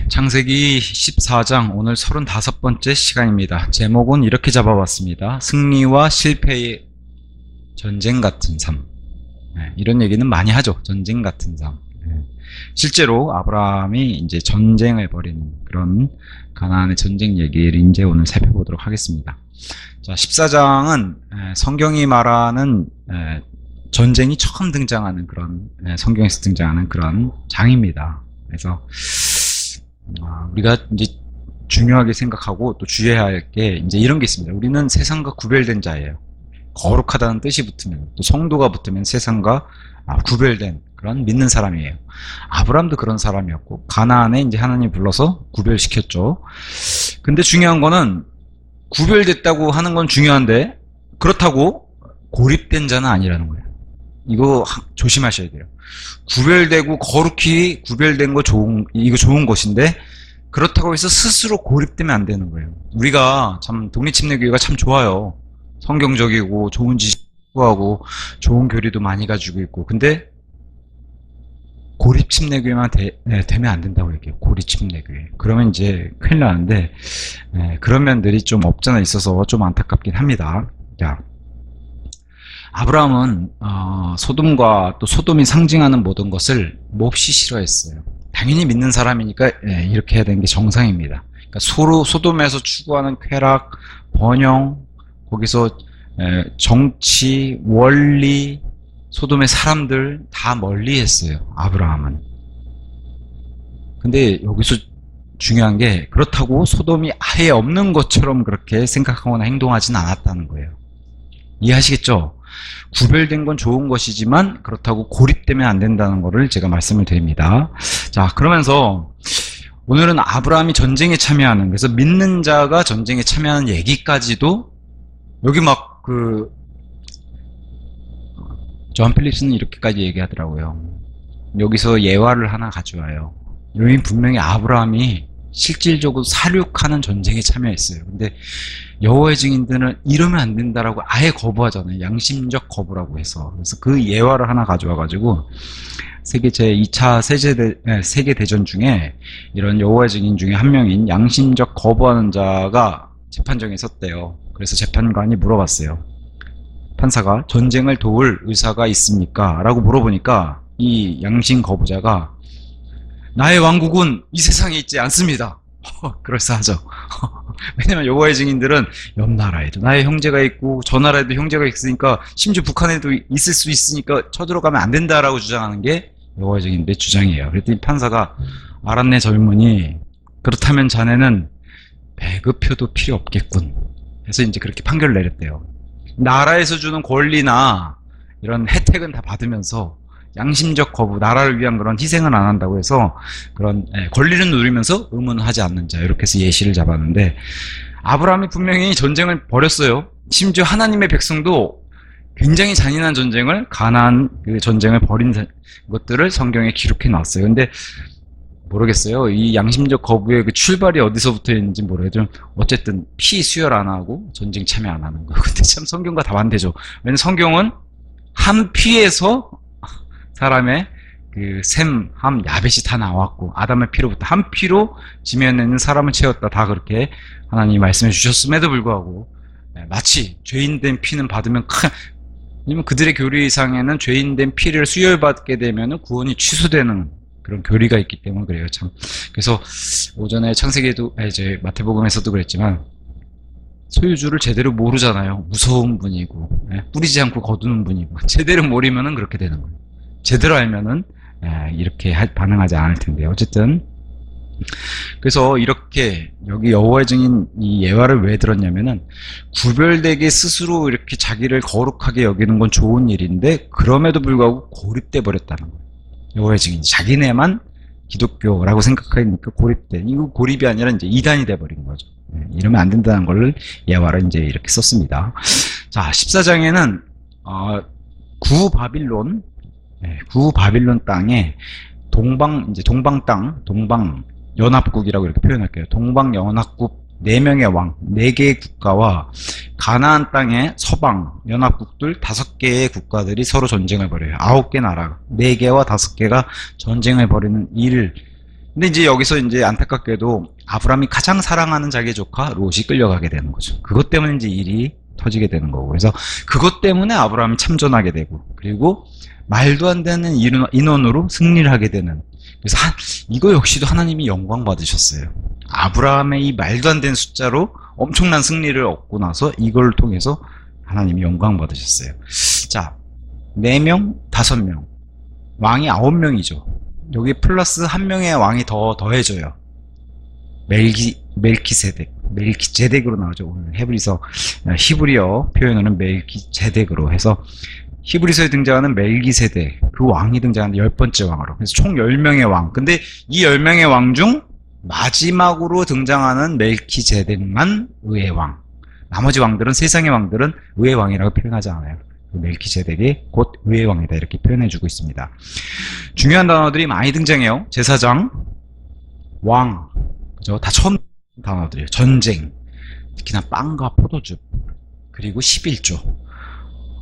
창세기 14장 오늘 35번째 시간입니다. 제목은 이렇게 잡아봤습니다. 승리와 실패의 전쟁 같은 삶. 이런 얘기는 많이 하죠. 전쟁 같은 삶. 실제로 아브라함이 이제 전쟁을 벌이는 그런 가나안의 전쟁 얘기를 이제 오늘 살펴보도록 하겠습니다. 자, 14장은 성경이 말하는 전쟁이 처음 등장하는 그런 성경에서 등장하는 그런 장입니다. 그래서 우리가 이제 중요하게 생각하고 또 주의해야 할 게 이제 이런 게 있습니다. 우리는 세상과 구별된 자예요. 거룩하다는 뜻이 붙으면, 또 성도가 붙으면 세상과 구별된 그런 믿는 사람이에요. 아브라함도 그런 사람이었고, 가나안에 이제 하나님이 불러서 구별시켰죠. 근데 중요한 거는 구별됐다고 하는 건 중요한데, 그렇다고 고립된 자는 아니라는 거예요. 이거 조심하셔야 돼요. 구별되고 거룩히 구별된 거 이거 좋은 것인데, 그렇다고 해서 스스로 고립되면 안 되는 거예요. 우리가 참 독립침례교회가 참 좋아요. 성경적이고 좋은 지식 구하고 좋은 교리도 많이 가지고 있고, 근데 고립침례교회만 되면 안 된다고 얘기해요. 고립침례교회. 그러면 이제 큰일 나는데, 그런 면들이 좀 없잖아 있어서 좀 안타깝긴 합니다. 자, 아브라함은 소돔과 또 소돔이 상징하는 모든 것을 몹시 싫어했어요. 당연히 믿는 사람이니까 이렇게 해야 되는 게 정상입니다. 그러니까 소돔에서 추구하는 쾌락, 번영, 거기서 정치, 원리, 소돔의 사람들 다 멀리했어요. 아브라함은. 근데 여기서 중요한 게, 그렇다고 소돔이 아예 없는 것처럼 그렇게 생각하거나 행동하진 않았다는 거예요. 이해하시겠죠? 구별된 건 좋은 것이지만 그렇다고 고립되면 안 된다는 거를 제가 말씀을 드립니다. 자, 그러면서 오늘은 아브라함이 전쟁에 참여하는, 그래서 믿는 자가 전쟁에 참여하는 얘기까지도, 여기 막 존 필립스는 이렇게까지 얘기하더라고요. 여기서 예화를 하나 가져와요. 여기 분명히 아브라함이 실질적으로 사륙하는 전쟁에 참여했어요. 근데 여호와의 증인들은 이러면 안 된다라고 아예 거부하잖아요. 양심적 거부라고 해서. 그래서 그 예화를 하나 가져와가지고, 세계 제2차 세계대전 중에 이런 여호와의 증인 중에 한 명인 양심적 거부하는 자가 재판정에 섰대요. 그래서 재판관이 물어봤어요. 판사가 전쟁을 도울 의사가 있습니까? 라고 물어보니까 이 양심 거부자가, 나의 왕국은 이 세상에 있지 않습니다. 그럴싸하죠. 왜냐면 여호와의 증인들은 옆 나라에도 나의 형제가 있고 저 나라에도 형제가 있으니까, 심지어 북한에도 있을 수 있으니까 쳐들어가면 안 된다라고 주장하는 게 여호와의 증인들의 주장이에요. 그랬더니 판사가, 알았네 젊은이, 그렇다면 자네는 배급표도 필요 없겠군. 그래서 이제 그렇게 판결을 내렸대요. 나라에서 주는 권리나 이런 혜택은 다 받으면서 양심적 거부, 나라를 위한 그런 희생은 안 한다고 해서 그런 권리는 누리면서 의무는 하지 않는 자, 이렇게 해서 예시를 잡았는데, 아브라함이 분명히 전쟁을 벌였어요. 심지어 하나님의 백성도 굉장히 잔인한 전쟁을, 가나안 그 전쟁을 벌인 것들을 성경에 기록해 놨어요. 근데 모르겠어요. 이 양심적 거부의 그 출발이 어디서부터 있는지 모르겠지만, 어쨌든 피 수혈 안 하고 전쟁 참여 안 하는 거. 근데 참 성경과 다 반대죠. 왜냐면 성경은 한 피에서 사람의 그 셈, 함, 야벳이 다 나왔고, 아담의 피로부터 한 피로 지면에 있는 사람을 채웠다. 다 그렇게 하나님이 말씀해 주셨음에도 불구하고, 마치 죄인된 피는 받으면 왜냐면 그들의 교리상에는 죄인된 피를 수혈받게 되면 구원이 취소되는 그런 교리가 있기 때문에 그래요. 참. 그래서 오전에 창세기에도, 이제 마태복음에서도 그랬지만, 소유주를 제대로 모르잖아요. 무서운 분이고, 뿌리지 않고 거두는 분이고, 제대로 모르면은 그렇게 되는 거예요. 제대로 알면은 이렇게 반응하지 않을 텐데, 어쨌든 그래서 이렇게 여기 여호와의 증인 이 예화를 왜 들었냐면은, 구별되게 스스로 이렇게 자기를 거룩하게 여기는 건 좋은 일인데 그럼에도 불구하고 고립돼 버렸다는 거예요. 여호와의 증인, 자기네만 기독교라고 생각하니까 고립돼. 이거 고립이 아니라 이제 이단이 돼 버린 거죠. 이러면 안 된다는 걸 예화를 이제 이렇게 썼습니다. 자, 14장에는 구바빌론 땅에 동방 땅, 동방 연합국이라고 이렇게 표현할게요. 동방 연합국 4명의 왕, 4개의 국가와 가나안 땅의 서방 연합국들 5개의 국가들이 서로 전쟁을 벌여요. 9개 나라, 4개와 5개가 전쟁을 벌이는 일을 근데 이제 여기서 이제 안타깝게도 아브라함이 가장 사랑하는 자기의 조카 롯이 끌려가게 되는 거죠. 그것 때문에 이제 일이 터지게 되는 거고. 그래서 그것 때문에 아브라함이 참전하게 되고, 그리고 말도 안 되는 인원으로 승리를 하게 되는. 그래서 이거 역시도 하나님이 영광 받으셨어요. 아브라함의 이 말도 안 되는 숫자로 엄청난 승리를 얻고 나서 이걸 통해서 하나님이 영광 받으셨어요. 자, 4명, 5명. 왕이 9명이죠. 여기 플러스 1명의 왕이 더해져요. 멜키제덱으로 나오죠. 오늘 히브리어 표현으로는 멜키제덱으로 해서 히브리서에 등장하는 멜기세덱, 그 왕이 등장하는 10번째 왕으로. 그래서 총 10명의 왕. 근데 이 10명의 왕 중 마지막으로 등장하는 멜키제덱만 의의 왕. 나머지 왕들은, 세상의 왕들은 의의 왕이라고 표현하지 않아요. 멜키제덱이 곧 의의 왕이다, 이렇게 표현해주고 있습니다. 중요한 단어들이 많이 등장해요. 제사장, 왕, 그죠? 다 처음 단어들이에요. 전쟁, 특히나 빵과 포도즙, 그리고 11조.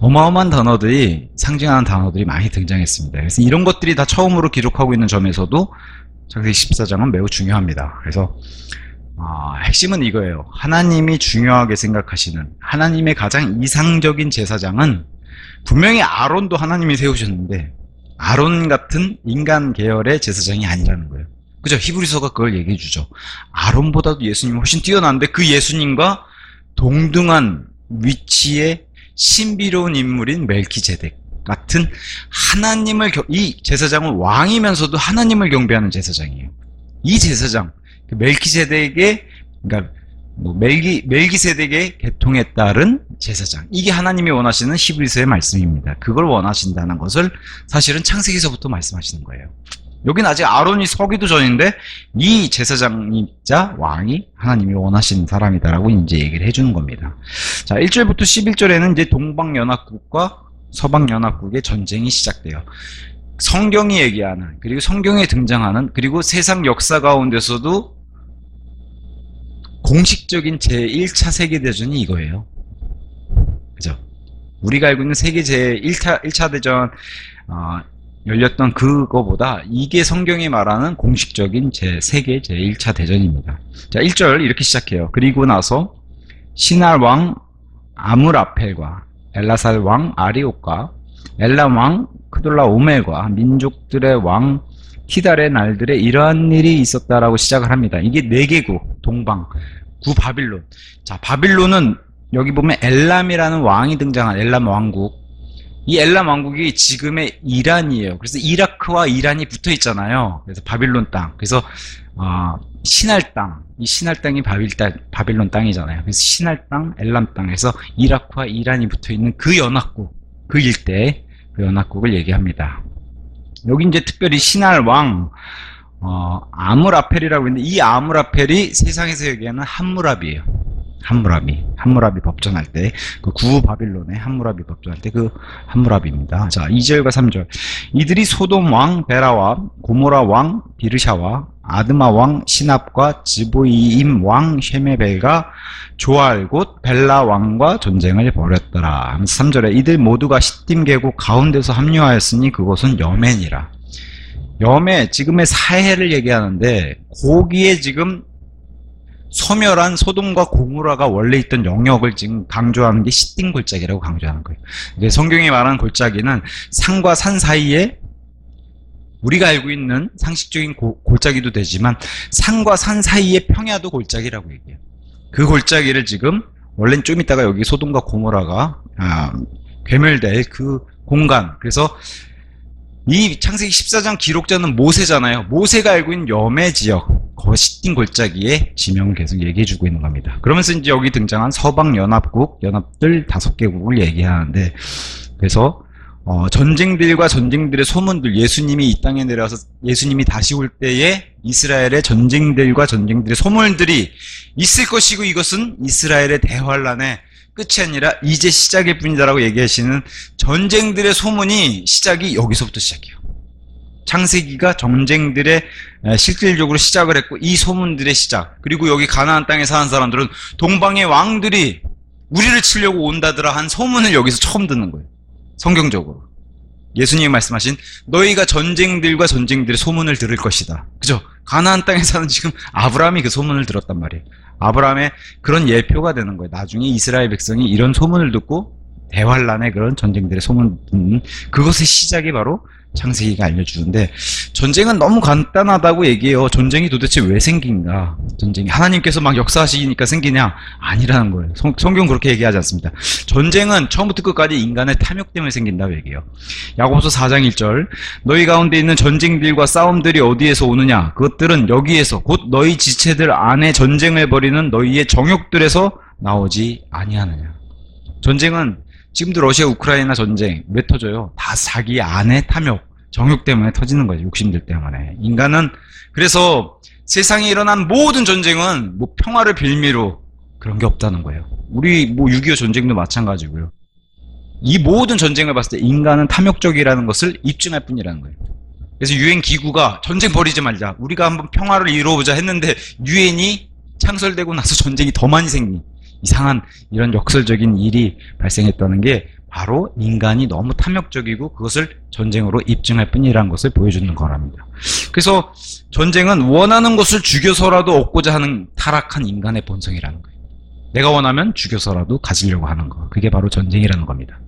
어마어마한 단어들이, 상징하는 단어들이 많이 등장했습니다. 그래서 이런 것들이 다 처음으로 기록하고 있는 점에서도 창세기 14장은 매우 중요합니다. 그래서 핵심은 이거예요. 하나님이 중요하게 생각하시는, 하나님의 가장 이상적인 제사장은 분명히 아론도 하나님이 세우셨는데 아론 같은 인간 계열의 제사장이 아니라는 거예요. 그죠? 히브리서가 그걸 얘기해 주죠. 아론보다도 예수님이 훨씬 뛰어난데 그 예수님과 동등한 위치의 신비로운 인물인 멜키제덱 같은 하나님을, 이 제사장은 왕이면서도 하나님을 경배하는 제사장이에요. 이 제사장, 멜키제덱의, 그러니까 멜기세덱의 계통에 따른 제사장, 이게 하나님이 원하시는 히브리서의 말씀입니다. 그걸 원하신다는 것을 사실은 창세기서부터 말씀하시는 거예요. 여기는 아직 아론이 서기도 전인데 이 제사장이자 왕이 하나님이 원하시는 사람이다라고 이제 얘기를 해주는 겁니다. 자, 1절부터 11절에는 이제 동방연합국과 서방연합국의 전쟁이 시작돼요. 성경이 얘기하는, 그리고 성경에 등장하는, 그리고 세상 역사 가운데서도 공식적인 제1차 세계대전이 이거예요. 그죠? 우리가 알고 있는 세계 제1차 대전 열렸던 그거보다 이게 성경이 말하는 공식적인 세계 제1차 대전입니다. 자, 1절 이렇게 시작해요. 그리고 나서 시날 왕 아므라펠과 엘라살 왕 아리옥과 엘람 왕 크돌라오멜과 민족들의 왕 티달의 날들에 이러한 일이 있었다라고 시작을 합니다. 이게 4개국, 동방, 구바빌론. 자, 바빌론은 여기 보면 엘람이라는 왕이 등장한 엘람 왕국. 이 엘람 왕국이 지금의 이란이에요. 그래서 이라크와 이란이 붙어 있잖아요. 그래서 바빌론 땅. 그래서 신할 땅. 이 신할 땅이 바빌론 땅이잖아요. 그래서 신할 땅, 엘람 땅에서 이라크와 이란이 붙어 있는 그 연합국, 그 일대, 그 연합국을 얘기합니다. 여기 이제 특별히 신할 왕 아므라펠이라고 있는데, 이 아므라펠이 세상에서 얘기하는 함무라비예요. 함무라비 법전할 때, 그 구바빌론의 함무라비 법전할 때 그 함무라비입니다. 자, 2절과 3절. 이들이 소돔 왕 베라와 고모라 왕 비르샤와 아드마 왕 시납과 지보이임 왕 쉐메벨과 조알 곧 벨라 왕과 전쟁을 벌였더라. 3절에 이들 모두가 시딤 계곡 가운데서 합류하였으니 그곳은 여멘이라. 여멘, 지금의 사해를 얘기하는데, 거기에 지금 소멸한 소돔과 고모라가 원래 있던 영역을 지금 강조하는 게 시딤 골짜기라고 강조하는 거예요. 성경이 말하는 골짜기는 산과 산 사이에, 우리가 알고 있는 상식적인 골짜기도 되지만 산과 산 사이의 평야도 골짜기라고 얘기해요. 그 골짜기를 지금, 원래는 좀 이따가 여기 소돔과 고모라가 괴멸될 그 공간, 그래서 이 창세기 14장 기록자는 모세잖아요. 모세가 알고 있는 여매 지역, 시딤 골짜기의 지명을 계속 얘기해주고 있는 겁니다. 그러면서 이제 여기 등장한 서방연합국, 연합들 5개국을 얘기하는데, 그래서 전쟁들과 전쟁들의 소문들, 예수님이 이 땅에 내려와서 예수님이 다시 올 때에 이스라엘의 전쟁들과 전쟁들의 소문들이 있을 것이고, 이것은 이스라엘의 대환란의 끝이 아니라 이제 시작일 뿐이다라고 얘기하시는 전쟁들의 소문이 시작이 여기서부터 시작해요. 창세기가 전쟁들의 실질적으로 시작을 했고, 이 소문들의 시작, 그리고 여기 가나안 땅에 사는 사람들은 동방의 왕들이 우리를 치려고 온다더라 한 소문을 여기서 처음 듣는 거예요. 성경적으로 예수님이 말씀하신 너희가 전쟁들과 전쟁들의 소문을 들을 것이다. 그죠? 가나안 땅에 사는 지금 아브라함이 그 소문을 들었단 말이에요. 아브라함의 그런 예표가 되는 거예요. 나중에 이스라엘 백성이 이런 소문을 듣고 대환란의 그런 전쟁들의 소문 듣는 그것의 시작이 바로 창세기가 알려주는데, 전쟁은 너무 간단하다고 얘기해요. 전쟁이 도대체 왜 생긴가? 전쟁이 하나님께서 막 역사하시니까 생기냐? 아니라는 거예요. 성경은 그렇게 얘기하지 않습니다. 전쟁은 처음부터 끝까지 인간의 탐욕 때문에 생긴다고 얘기해요. 야고보서 4장 1절, 너희 가운데 있는 전쟁들과 싸움들이 어디에서 오느냐? 그것들은 여기에서 곧 너희 지체들 안에 전쟁을 벌이는 너희의 정욕들에서 나오지 아니하느냐. 전쟁은 지금도 러시아 우크라이나 전쟁 왜 터져요? 다 자기 안의 탐욕, 정욕 때문에 터지는 거죠. 욕심들 때문에. 인간은 그래서 세상에 일어난 모든 전쟁은 뭐 평화를 빌미로 그런 게 없다는 거예요. 우리 뭐 6.25 전쟁도 마찬가지고요. 이 모든 전쟁을 봤을 때 인간은 탐욕적이라는 것을 입증할 뿐이라는 거예요. 그래서 유엔 기구가 전쟁 벌이지 말자, 우리가 한번 평화를 이루어보자 했는데 유엔이 창설되고 나서 전쟁이 더 많이 생긴 이상한 이런 역설적인 일이 발생했다는 게 바로 인간이 너무 탐욕적이고 그것을 전쟁으로 입증할 뿐이라는 것을 보여주는 거랍니다. 그래서 전쟁은 원하는 것을 죽여서라도 얻고자 하는 타락한 인간의 본성이라는 거예요. 내가 원하면 죽여서라도 가지려고 하는 거. 그게 바로 전쟁이라는 겁니다.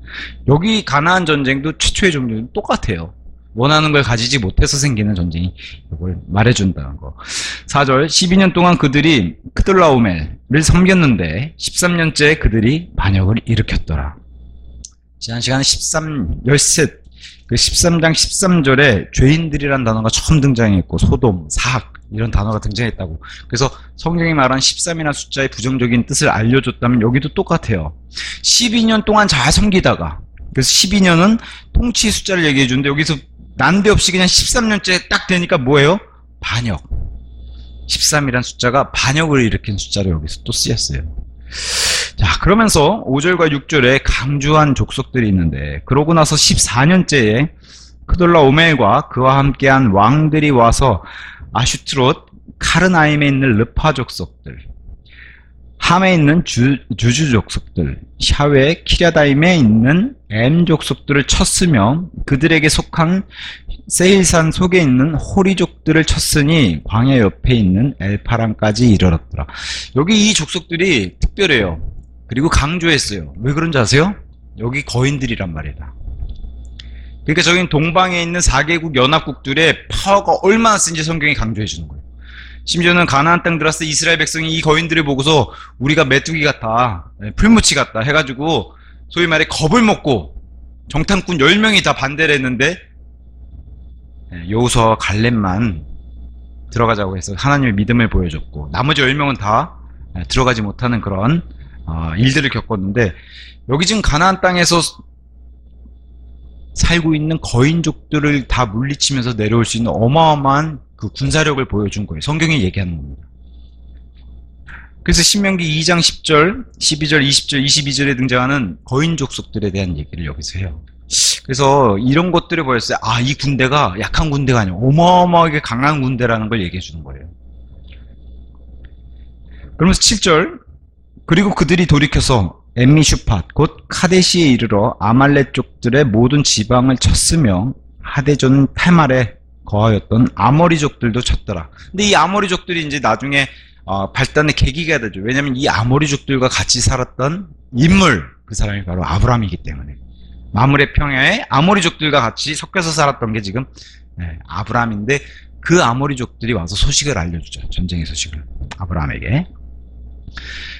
여기 가나안 전쟁도 최초의 종류는 똑같아요. 원하는 걸 가지지 못해서 생기는 전쟁이 이걸 말해준다는 거. 4절, 12년 동안 그들이 크돌라오멜을 섬겼는데 13년째 그들이 반역을 일으켰더라. 지난 시간에 13장 13절에 죄인들이란 단어가 처음 등장했고 소돔, 사악 이런 단어가 등장했다고. 그래서 성경이 말한 13이라는 숫자의 부정적인 뜻을 알려줬다면 여기도 똑같아요. 12년 동안 잘 섬기다가, 그래서 12년은 통치 숫자를 얘기해 주는데 여기서 난데없이 그냥 13년째 딱 되니까 뭐예요? 반역. 13이란 숫자가 반역을 일으킨 숫자로 여기서 또 쓰였어요. 자, 그러면서 5절과 6절에 강주한 족속들이 있는데, 그러고 나서 14년째에 크돌라오멜과 그와 함께한 왕들이 와서 아슈트롯, 카르나임에 있는 르파 족속들, 함에 있는 주주 족속들, 샤웨, 키랴다임에 있는 엠 족속들을 쳤으며 그들에게 속한 세일산 속에 있는 호리족들을 쳤으니 광야 옆에 있는 엘파란까지 이르렀더라. 여기 이 족속들이 특별해요. 그리고 강조했어요. 왜 그런지 아세요? 여기 거인들이란 말이다. 그러니까 저긴 동방에 있는 4개국 연합국들의 파워가 얼마나 센지 성경이 강조해 주는 거예요. 심지어는 가나안 땅 들어왔을 때 이스라엘 백성이 이 거인들을 보고서 우리가 메뚜기 같다, 풀무치 같다 해가지고 소위 말해 겁을 먹고 정탐꾼 10명이 다 반대를 했는데 여호수아와 갈렙만 들어가자고 해서 하나님의 믿음을 보여줬고 나머지 10명은 다 들어가지 못하는 그런 일들을 겪었는데, 여기 지금 가나안 땅에서 살고 있는 거인족들을 다 물리치면서 내려올 수 있는 어마어마한 그 군사력을 보여준 거예요. 성경이 얘기하는 겁니다. 그래서 신명기 2장 10절, 12절, 20절, 22절에 등장하는 거인 족속들에 대한 얘기를 여기서 해요. 그래서 이런 것들을 보였어요. 아, 이 군대가 약한 군대가 아니고 어마어마하게 강한 군대라는 걸 얘기해 주는 거예요. 그러면서 7절, 그리고 그들이 돌이켜서 엠미슈팟 곧 카데시에 이르러 아말렉 족들의 모든 지방을 쳤으며 하데존 탈말에 거하였던 아모리족들도 쳤더라. 근데 이 아모리족들이 이제 나중에 발단의 계기가 되죠. 왜냐하면 이 아모리족들과 같이 살았던 인물, 그 사람이 바로 아브라함이기 때문에. 마므레 평야에 아모리족들과 같이 섞여서 살았던 게 지금 아브라함인데, 그 아모리족들이 와서 소식을 알려주죠. 전쟁의 소식을 아브라함에게.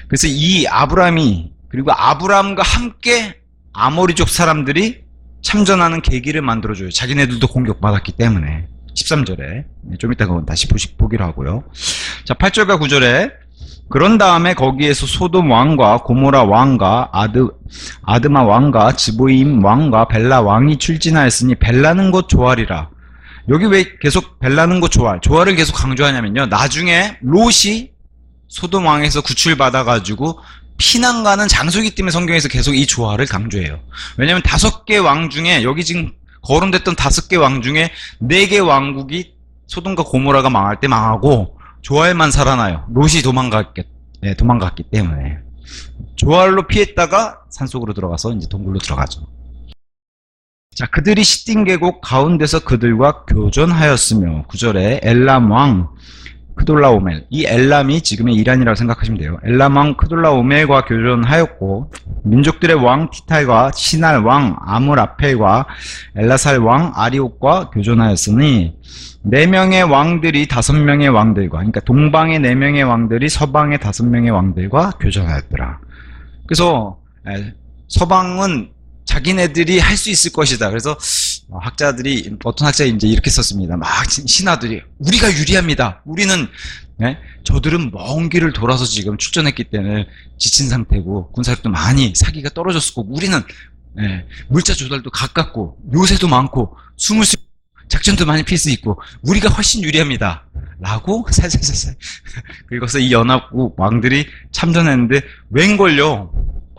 그래서 이 아브라함이, 그리고 아브라함과 함께 아모리족 사람들이 참전하는 계기를 만들어줘요. 자기네들도 공격받았기 때문에. 13절에 좀 이따 그건 다시 보기로 하고요. 자, 8절과 9절에 그런 다음에 거기에서 소돔 왕과 고모라 왕과 아드마 왕과 지보임 왕과 벨라 왕이 출진하였으니 벨라는 곧 조알이라. 여기 왜 계속 벨라는 곧 조알을 계속 강조하냐면요, 나중에 롯이 소돔 왕에서 구출받아가지고 피난 가는 장소이기 때문에 성경에서 계속 이 조알을 강조해요. 왜냐면 5개 왕 중에, 여기 지금 거론됐던 5개 왕 중에 4개 왕국이 소돔과 고모라가 망할 때 망하고 조알만 살아나요. 롯이 도망갔기 때문에. 조알로 피했다가 산속으로 들어가서 이제 동굴로 들어가죠. 자, 그들이 시딤 계곡 가운데서 그들과 교전하였으며 9절에 엘람 왕 크돌라오멜, 이 엘람이 지금의 이란이라고 생각하시면 돼요. 엘람 왕 크돌라오멜과 교전하였고 민족들의 왕 티탈과 시날 왕 아므라펠과 엘라살 왕 아리옥과 교전하였으니 4명의 왕들이 5명의 왕들과, 그러니까 동방의 4명의 왕들이 서방의 5명의 왕들과 교전하였더라. 그래서 서방은 자기네들이 할 수 있을 것이다. 그래서 학자들이, 어떤 학자들이 이제 이렇게 썼습니다. 막 신하들이 우리가 유리합니다. 우리는 저들은 먼 길을 돌아서 지금 출전했기 때문에 지친 상태고 군사력도 많이 사기가 떨어졌을 거고 우리는 물자 조달도 가깝고 요새도 많고 숨을 수 작전도 많이 필 수 있고 우리가 훨씬 유리합니다. 라고 살살살살 긁어서 이 연합국 왕들이 참전했는데 웬걸요?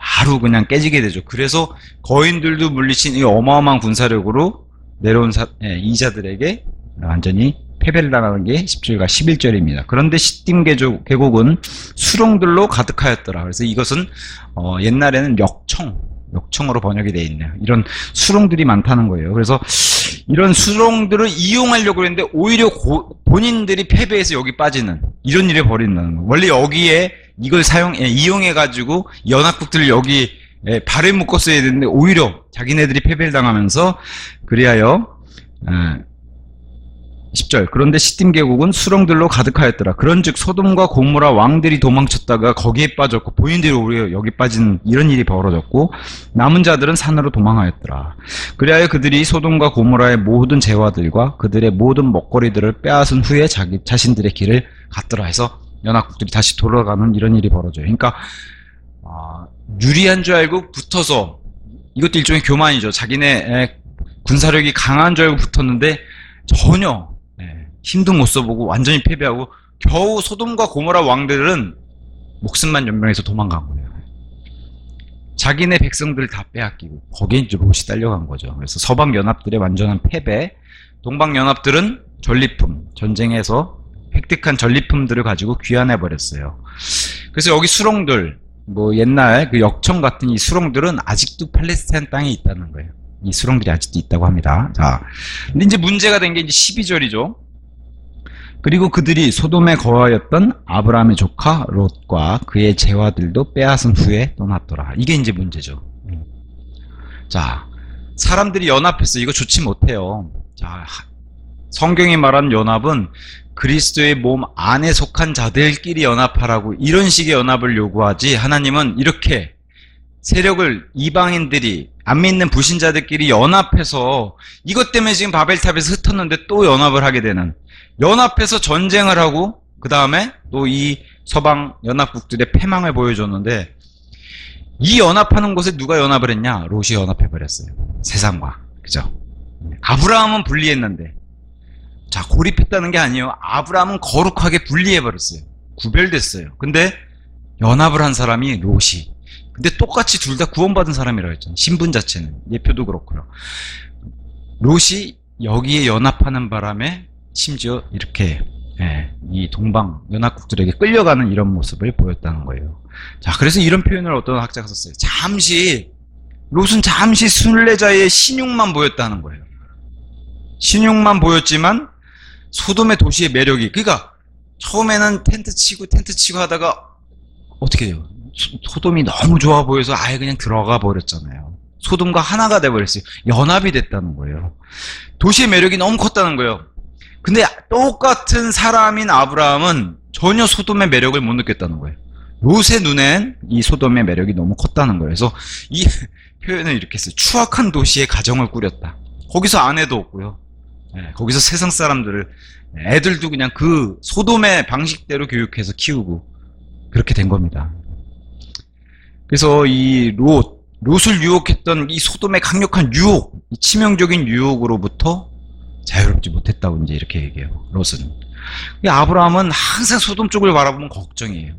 바로 그냥 깨지게 되죠. 그래서 거인들도 물리친 이 어마어마한 군사력으로 내려온 이자들에게 완전히 패배를 당하는 게 10절과 11절입니다. 그런데 시딤 계곡은 수렁들로 가득하였더라. 그래서 이것은 옛날에는 역청으로 번역이 되어 있네요. 이런 수렁들이 많다는 거예요. 그래서 이런 수렁들을 이용하려고 했는데 오히려 본인들이 패배해서 여기 빠지는 이런 일을 벌인다는 거예요. 원래 여기에 이걸 이용해가지고 연합국들을 여기 발에 묶었어야 되는데 오히려 자기네들이 패배를 당하면서 그리하여 10절 그런데 시딤 계곡은 수렁들로 가득하였더라. 그런즉 소돔과 고모라 왕들이 도망쳤다가 거기에 빠졌고 본인들이 오히려 여기 빠진 이런 일이 벌어졌고 남은 자들은 산으로 도망하였더라. 그리하여 그들이 소돔과 고모라의 모든 재화들과 그들의 모든 먹거리들을 빼앗은 후에 자신들의 길을 갔더라 해서 연합국들이 다시 돌아가는 이런 일이 벌어져요. 그러니까 유리한 줄 알고 붙어서 이것도 일종의 교만이죠. 자기네 군사력이 강한 줄 알고 붙었는데 전혀 힘도 못 써보고 완전히 패배하고 겨우 소돔과 고모라 왕들은 목숨만 연명해서 도망간 거예요. 자기네 백성들 다 빼앗기고 거기에 이제 롯이 딸려간 거죠. 그래서 서방 연합들의 완전한 패배, 동방 연합들은 전리품, 전쟁에서 획득한 전리품들을 가지고 귀환해 버렸어요. 그래서 여기 수렁들, 뭐 옛날 그 역청 같은 이 수렁들은 아직도 팔레스타인 땅에 있다는 거예요. 이 수렁들이 아직도 있다고 합니다. 자, 근데 이제 문제가 된 게 이제 12절이죠. 그리고 그들이 소돔에 거하였던 아브라함의 조카 롯과 그의 재화들도 빼앗은 후에 떠났더라. 이게 이제 문제죠. 자, 사람들이 연합했어. 이거 좋지 못해요. 자, 성경이 말한 연합은 그리스도의 몸 안에 속한 자들끼리 연합하라고 이런 식의 연합을 요구하지, 하나님은 이렇게 세력을 이방인들이 안 믿는 불신자들끼리 연합해서 이것 때문에 지금 바벨탑에서 흩었는데 또 연합을 하게 되는, 연합해서 전쟁을 하고 그 다음에 또 이 서방 연합국들의 패망을 보여줬는데, 이 연합하는 곳에 누가 연합을 했냐? 롯이 연합해버렸어요. 세상과. 그죠? 아브라함은 분리했는데, 자, 고립했다는 게 아니에요. 아브라함은 거룩하게 분리해버렸어요. 구별됐어요. 근데 연합을 한 사람이 롯이. 근데 똑같이 둘 다 구원받은 사람이라고 했잖아요. 신분 자체는. 예표도 그렇고요. 롯이 여기에 연합하는 바람에 심지어 이렇게 이 동방 연합국들에게 끌려가는 이런 모습을 보였다는 거예요. 자, 그래서 이런 표현을 어떤 학자가 썼어요. 롯은 잠시 순례자의 신용만 보였다는 거예요. 신용만 보였지만 소돔의 도시의 매력이, 그러니까 처음에는 텐트 치고 하다가 어떻게 돼요? 소돔이 너무 좋아 보여서 아예 그냥 들어가 버렸잖아요. 소돔과 하나가 돼버렸어요. 연합이 됐다는 거예요. 도시의 매력이 너무 컸다는 거예요. 근데 똑같은 사람인 아브라함은 전혀 소돔의 매력을 못 느꼈다는 거예요. 롯의 눈엔 이 소돔의 매력이 너무 컸다는 거예요. 그래서 이 표현을 이렇게 했어요. 추악한 도시에 가정을 꾸렸다. 거기서 아내도 없고요. 거기서 세상 사람들을, 애들도 그냥 그 소돔의 방식대로 교육해서 키우고 그렇게 된 겁니다. 그래서 이 롯을 유혹했던 이 소돔의 강력한 유혹, 이 치명적인 유혹으로부터 자유롭지 못했다고 이제 이렇게 얘기해요. 롯은. 아브라함은 항상 소돔 쪽을 바라보면 걱정이에요.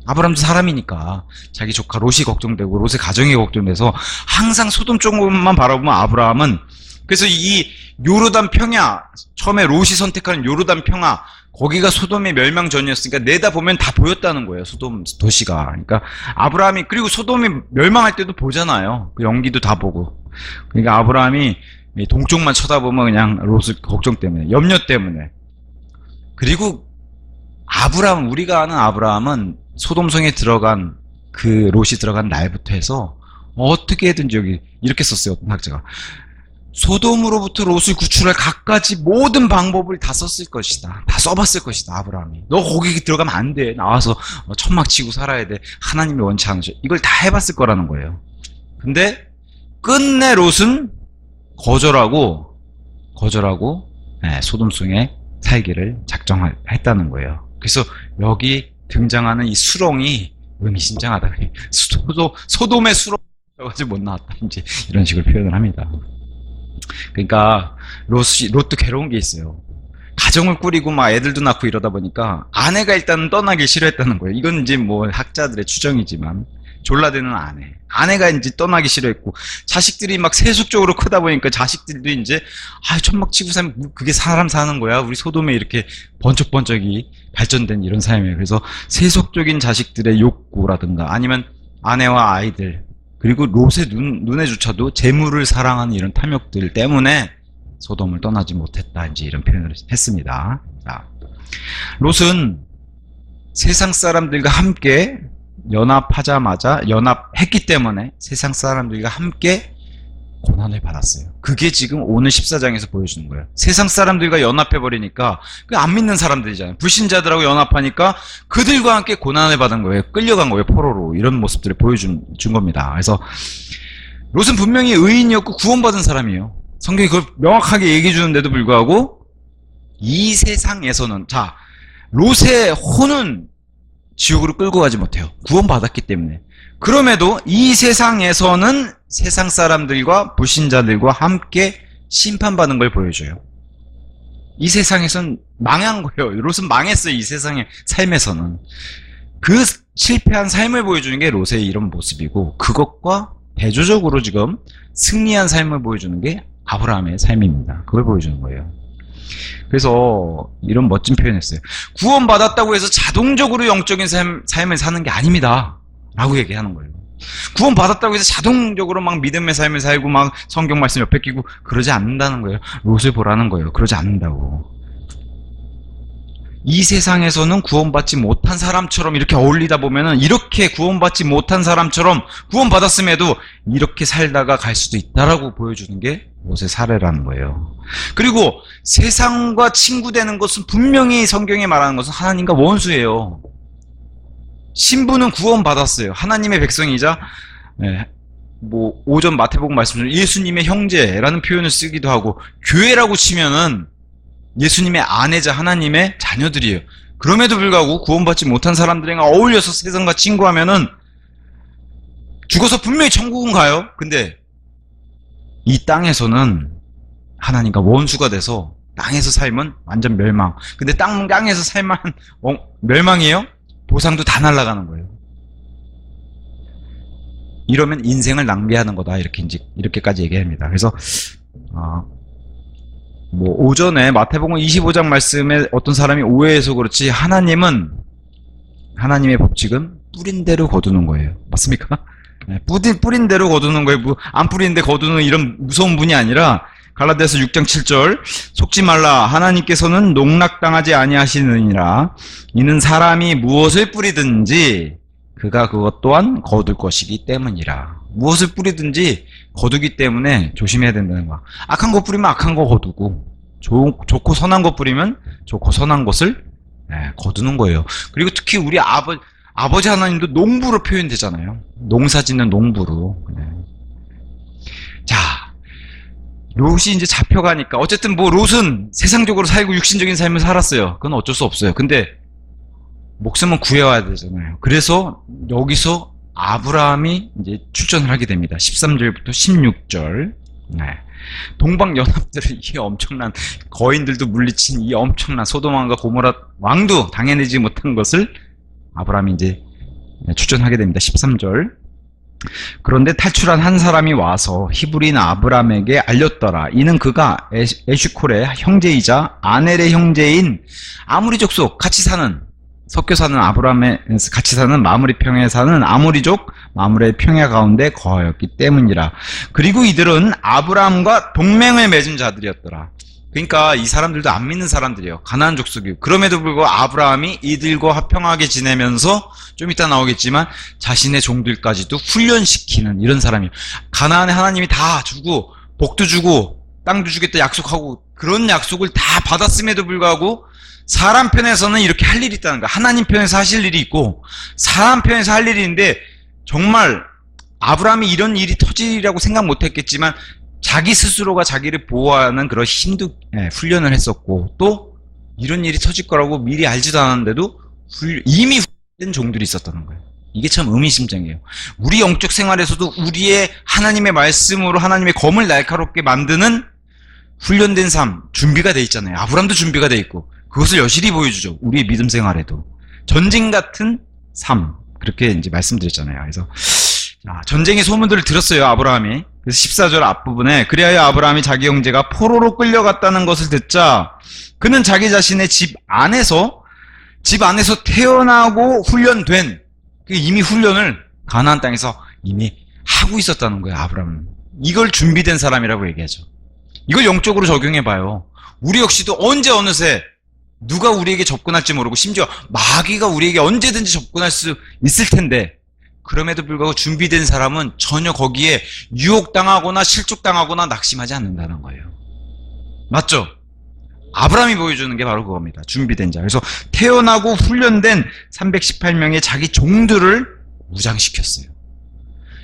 아브라함도 사람이니까 자기 조카 롯이 걱정되고 롯의 가정이 걱정돼서 항상 소돔 쪽만 바라보면 아브라함은, 그래서 이 요르단 평야, 처음에 롯이 선택하는 요르단 평야, 거기가 소돔의 멸망 전이었으니까 내다보면 다 보였다는 거예요. 소돔 도시가. 그러니까 아브라함이, 그리고 소돔이 멸망할 때도 보잖아요. 그 연기도 다 보고. 그러니까 아브라함이 이 동쪽만 쳐다보면 그냥 롯을 걱정 때문에, 염려 때문에. 그리고 아브라함, 우리가 아는 아브라함은 소돔성에 들어간 그 롯이 들어간 날부터 해서 어떻게든지 여기 이렇게 썼어요. 어떤 학자가. 소돔으로부터 롯을 구출할 갖가지 모든 방법을 다 썼을 것이다. 다 써봤을 것이다. 아브라함이. 너 거기 들어가면 안 돼. 나와서 천막 치고 살아야 돼. 하나님이 원치 않으셔. 이걸 다 해봤을 거라는 거예요. 근데 끝내 롯은 거절하고 소돔성에 살기를 작정했다는 거예요. 그래서 여기 등장하는 이 수렁이 의미심장하다. 소돔의 수렁 가지고 못 나왔다. 이제 이런 식으로 표현을 합니다. 그러니까 롯도 괴로운 게 있어요. 가정을 꾸리고 막 애들도 낳고 이러다 보니까 아내가 일단 떠나기 싫어했다는 거예요. 이건 이제 뭐 학자들의 추정이지만 졸라대는 아내가 이제 떠나기 싫어했고, 자식들이 막 세속적으로 크다 보니까 자식들도 이제 천막 치고 살면 그게 사람 사는 거야. 우리 소돔에 이렇게 번쩍번쩍이 발전된 이런 삶이에요. 그래서 세속적인 자식들의 욕구라든가 아니면 아내와 아이들, 그리고 롯의 눈에조차도 재물을 사랑하는 이런 탐욕들 때문에 소돔을 떠나지 못했다. 이제 이런 표현을 했습니다. 자, 롯은 세상 사람들과 함께 연합했기 때문에 세상 사람들과 함께 고난을 받았어요. 그게 지금 오늘 14장에서 보여주는 거예요. 세상 사람들과 연합해버리니까 안 믿는 사람들이잖아요. 불신자들하고 연합하니까 그들과 함께 고난을 받은 거예요. 끌려간 거예요. 포로로. 이런 모습들을 보여준 겁니다. 그래서 롯은 분명히 의인이었고 구원받은 사람이에요. 성경이 그걸 명확하게 얘기해 주는데도 불구하고 이 세상에서는, 자, 롯의 혼은 지옥으로 끌고 가지 못해요. 구원받았기 때문에. 그럼에도 이 세상에서는 세상 사람들과 불신자들과 함께 심판받는 걸 보여줘요. 이 세상에선 망한 거예요. 롯은 망했어요. 이 세상의 삶에서는. 그 실패한 삶을 보여주는 게 롯의 이런 모습이고, 그것과 대조적으로 지금 승리한 삶을 보여주는 게 아브라함의 삶입니다. 그걸 보여주는 거예요. 그래서 이런 멋진 표현했어요. 구원받았다고 해서 자동적으로 영적인 삶을 사는 게 아닙니다. 라고 얘기하는 거예요. 구원받았다고 해서 자동적으로 막 믿음의 삶을 살고 막 성경 말씀 옆에 끼고 그러지 않는다는 거예요. 롯을 보라는 거예요. 그러지 않는다고. 이 세상에서는 구원받지 못한 사람처럼 이렇게 어울리다 보면은 이렇게 구원받지 못한 사람처럼 구원받았음에도 이렇게 살다가 갈 수도 있다라고 보여주는 게 롯의 사례라는 거예요. 그리고 세상과 친구되는 것은 분명히 성경에 말하는 것은 하나님과 원수예요. 신부는 구원받았어요. 하나님의 백성이자 오전 마태복음 말씀 중 예수님의 형제라는 표현을 쓰기도 하고, 교회라고 치면은 예수님의 아내자 하나님의 자녀들이에요. 그럼에도 불구하고 구원받지 못한 사람들이랑 어울려서 세상과 친구하면은 죽어서 분명히 천국은 가요. 근데 이 땅에서는 하나님과 원수가 돼서 땅에서 살면 완전 멸망. 근데 땅에서 살면 멸망이에요? 보상도 다 날아가는 거예요. 이러면 인생을 낭비하는 거다. 이렇게까지 얘기합니다. 그래서 오전에 마태복음 25장 말씀에 어떤 사람이 오해해서 그렇지, 하나님의 법칙은 뿌린 대로 거두는 거예요. 맞습니까? 뿌린 대로 거두는 거예요. 안 뿌리는데 거두는 이런 무서운 분이 아니라, 갈라디아서 6장 7절, 속지 말라. 하나님께서는 농락당하지 아니하시느니라. 이는 사람이 무엇을 뿌리든지 그가 그것 또한 거둘 것이기 때문이라. 무엇을 뿌리든지 거두기 때문에 조심해야 된다는 거야. 악한 거 뿌리면 악한 거 거두고, 좋고 선한 거 뿌리면 좋고 선한 것을 거두는 거예요. 그리고 특히 우리 아버지 하나님도 농부로 표현되잖아요. 농사 짓는 농부로. 자, 롯이 이제 잡혀가니까, 어쨌든 롯은 세상적으로 살고 육신적인 삶을 살았어요. 그건 어쩔 수 없어요. 근데 목숨은 구해와야 되잖아요. 그래서 여기서 아브라함이 이제 출전을 하게 됩니다. 13절부터 16절. 동방연합들을, 이 엄청난 거인들도 물리친 이 엄청난 소돔왕과 고모라 왕도 당해내지 못한 것을 아브라함이 이제 출전하게 됩니다. 13절. 그런데 탈출한 한 사람이 와서 히브리인 아브람에게 알렸더라. 이는 그가 에슈콜의 형제이자 아넬의 형제인 아무리 족속 같이 사는 섞여 사는 아브라함에 같이 사는 마므리 평야에 사는 아모리족 마므리의 평야 가운데 거하였기 때문이라. 그리고 이들은 아브라함과 동맹을 맺은 자들이었더라. 그러니까 이 사람들도 안 믿는 사람들이에요. 가나안 족속이고. 그럼에도 불구하고 아브라함이 이들과 화평하게 지내면서 좀 이따 나오겠지만 자신의 종들까지도 훈련시키는 이런 사람이에요. 가나안에 하나님이 다 주고 복도 주고 땅도 주겠다 약속하고 그런 약속을 다 받았음에도 불구하고 사람 편에서는 이렇게 할 일이 있다는 거야. 하나님 편에서 하실 일이 있고 사람 편에서 할 일이 있는데 정말 아브라함이 이런 일이 터지리라고 생각 못했겠지만 자기 스스로가 자기를 보호하는 그런 힘도 훈련을 했었고 또 이런 일이 터질 거라고 미리 알지도 않았는데도 이미 훈련된 종들이 있었다는 거예요. 이게 참 의미심장해요. 우리 영적 생활에서도 우리의 하나님의 말씀으로 하나님의 검을 날카롭게 만드는 훈련된 삶, 준비가 돼 있잖아요. 아브라함도 준비가 돼 있고 그것을 여실히 보여주죠. 우리의 믿음 생활에도. 전쟁 같은 삶, 그렇게 이제 말씀드렸잖아요. 그래서 전쟁의 소문들을 들었어요, 아브라함이. 그래서 14절 앞부분에 그리하여 아브라함이 자기 형제가 포로로 끌려갔다는 것을 듣자 그는 자기 자신의 집 안에서 태어나고 훈련된 이미 훈련을 가나안 땅에서 이미 하고 있었다는 거예요, 아브라함은. 이걸 준비된 사람이라고 얘기하죠. 이걸 영적으로 적용해봐요. 우리 역시도 언제 어느새 누가 우리에게 접근할지 모르고 심지어 마귀가 우리에게 언제든지 접근할 수 있을 텐데 그럼에도 불구하고 준비된 사람은 전혀 거기에 유혹당하거나 실족당하거나 낙심하지 않는다는 거예요. 맞죠? 아브라함이 보여주는 게 바로 그겁니다. 준비된 자. 그래서 태어나고 훈련된 318명의 자기 종들을 무장시켰어요.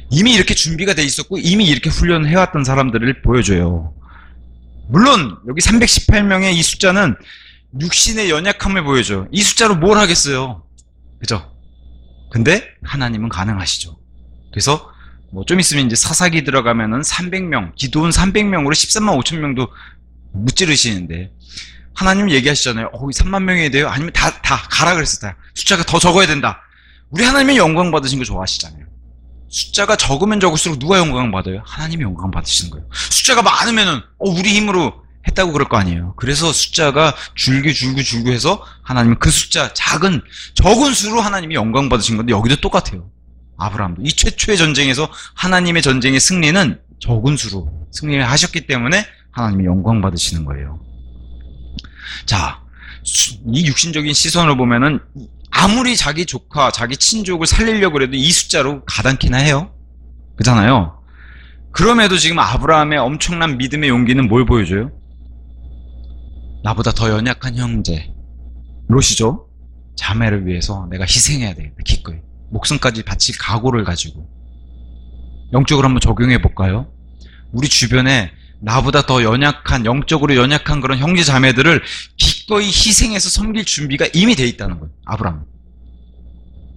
이미 이렇게 준비가 돼 있었고 이미 이렇게 훈련해왔던 사람들을 보여줘요. 물론 여기 318명의 이 숫자는 육신의 연약함을 보여줘요. 이 숫자로 뭘 하겠어요? 그죠? 근데 하나님은 가능하시죠. 그래서 뭐 좀 있으면 이제 사사기 들어가면은 300명, 기도원 300명으로 13만 5천 명도 무찌르시는데 하나님 얘기하시잖아요. 3만 명이 돼요? 아니면 다 가라 그랬었다. 숫자가 더 적어야 된다. 우리 하나님이 영광 받으신 거 좋아하시잖아요. 숫자가 적으면 적을수록 누가 영광 받아요? 하나님이 영광 받으시는 거예요. 숫자가 많으면은 우리 힘으로 했다고 그럴 거 아니에요. 그래서 숫자가 줄고 해서 하나님은 그 숫자 적은 수로 하나님이 영광 받으신 건데 여기도 똑같아요. 아브라함도 이 최초의 전쟁에서 하나님의 전쟁의 승리는 적은 수로 승리를 하셨기 때문에 하나님이 영광 받으시는 거예요. 자, 이 육신적인 시선으로 보면은 아무리 자기 조카, 자기 친족을 살리려고 해도 이 숫자로 가당키나 해요. 그렇잖아요. 그럼에도 지금 아브라함의 엄청난 믿음의 용기는 뭘 보여줘요? 나보다 더 연약한 형제 롯이죠. 자매를 위해서 내가 희생해야 되겠다. 기꺼이 목숨까지 바칠 각오를 가지고. 영적으로 한번 적용해 볼까요? 우리 주변에 나보다 더 연약한, 영적으로 연약한 그런 형제 자매들을 기꺼이 희생해서 섬길 준비가 이미 돼 있다는 거예요. 아브라함.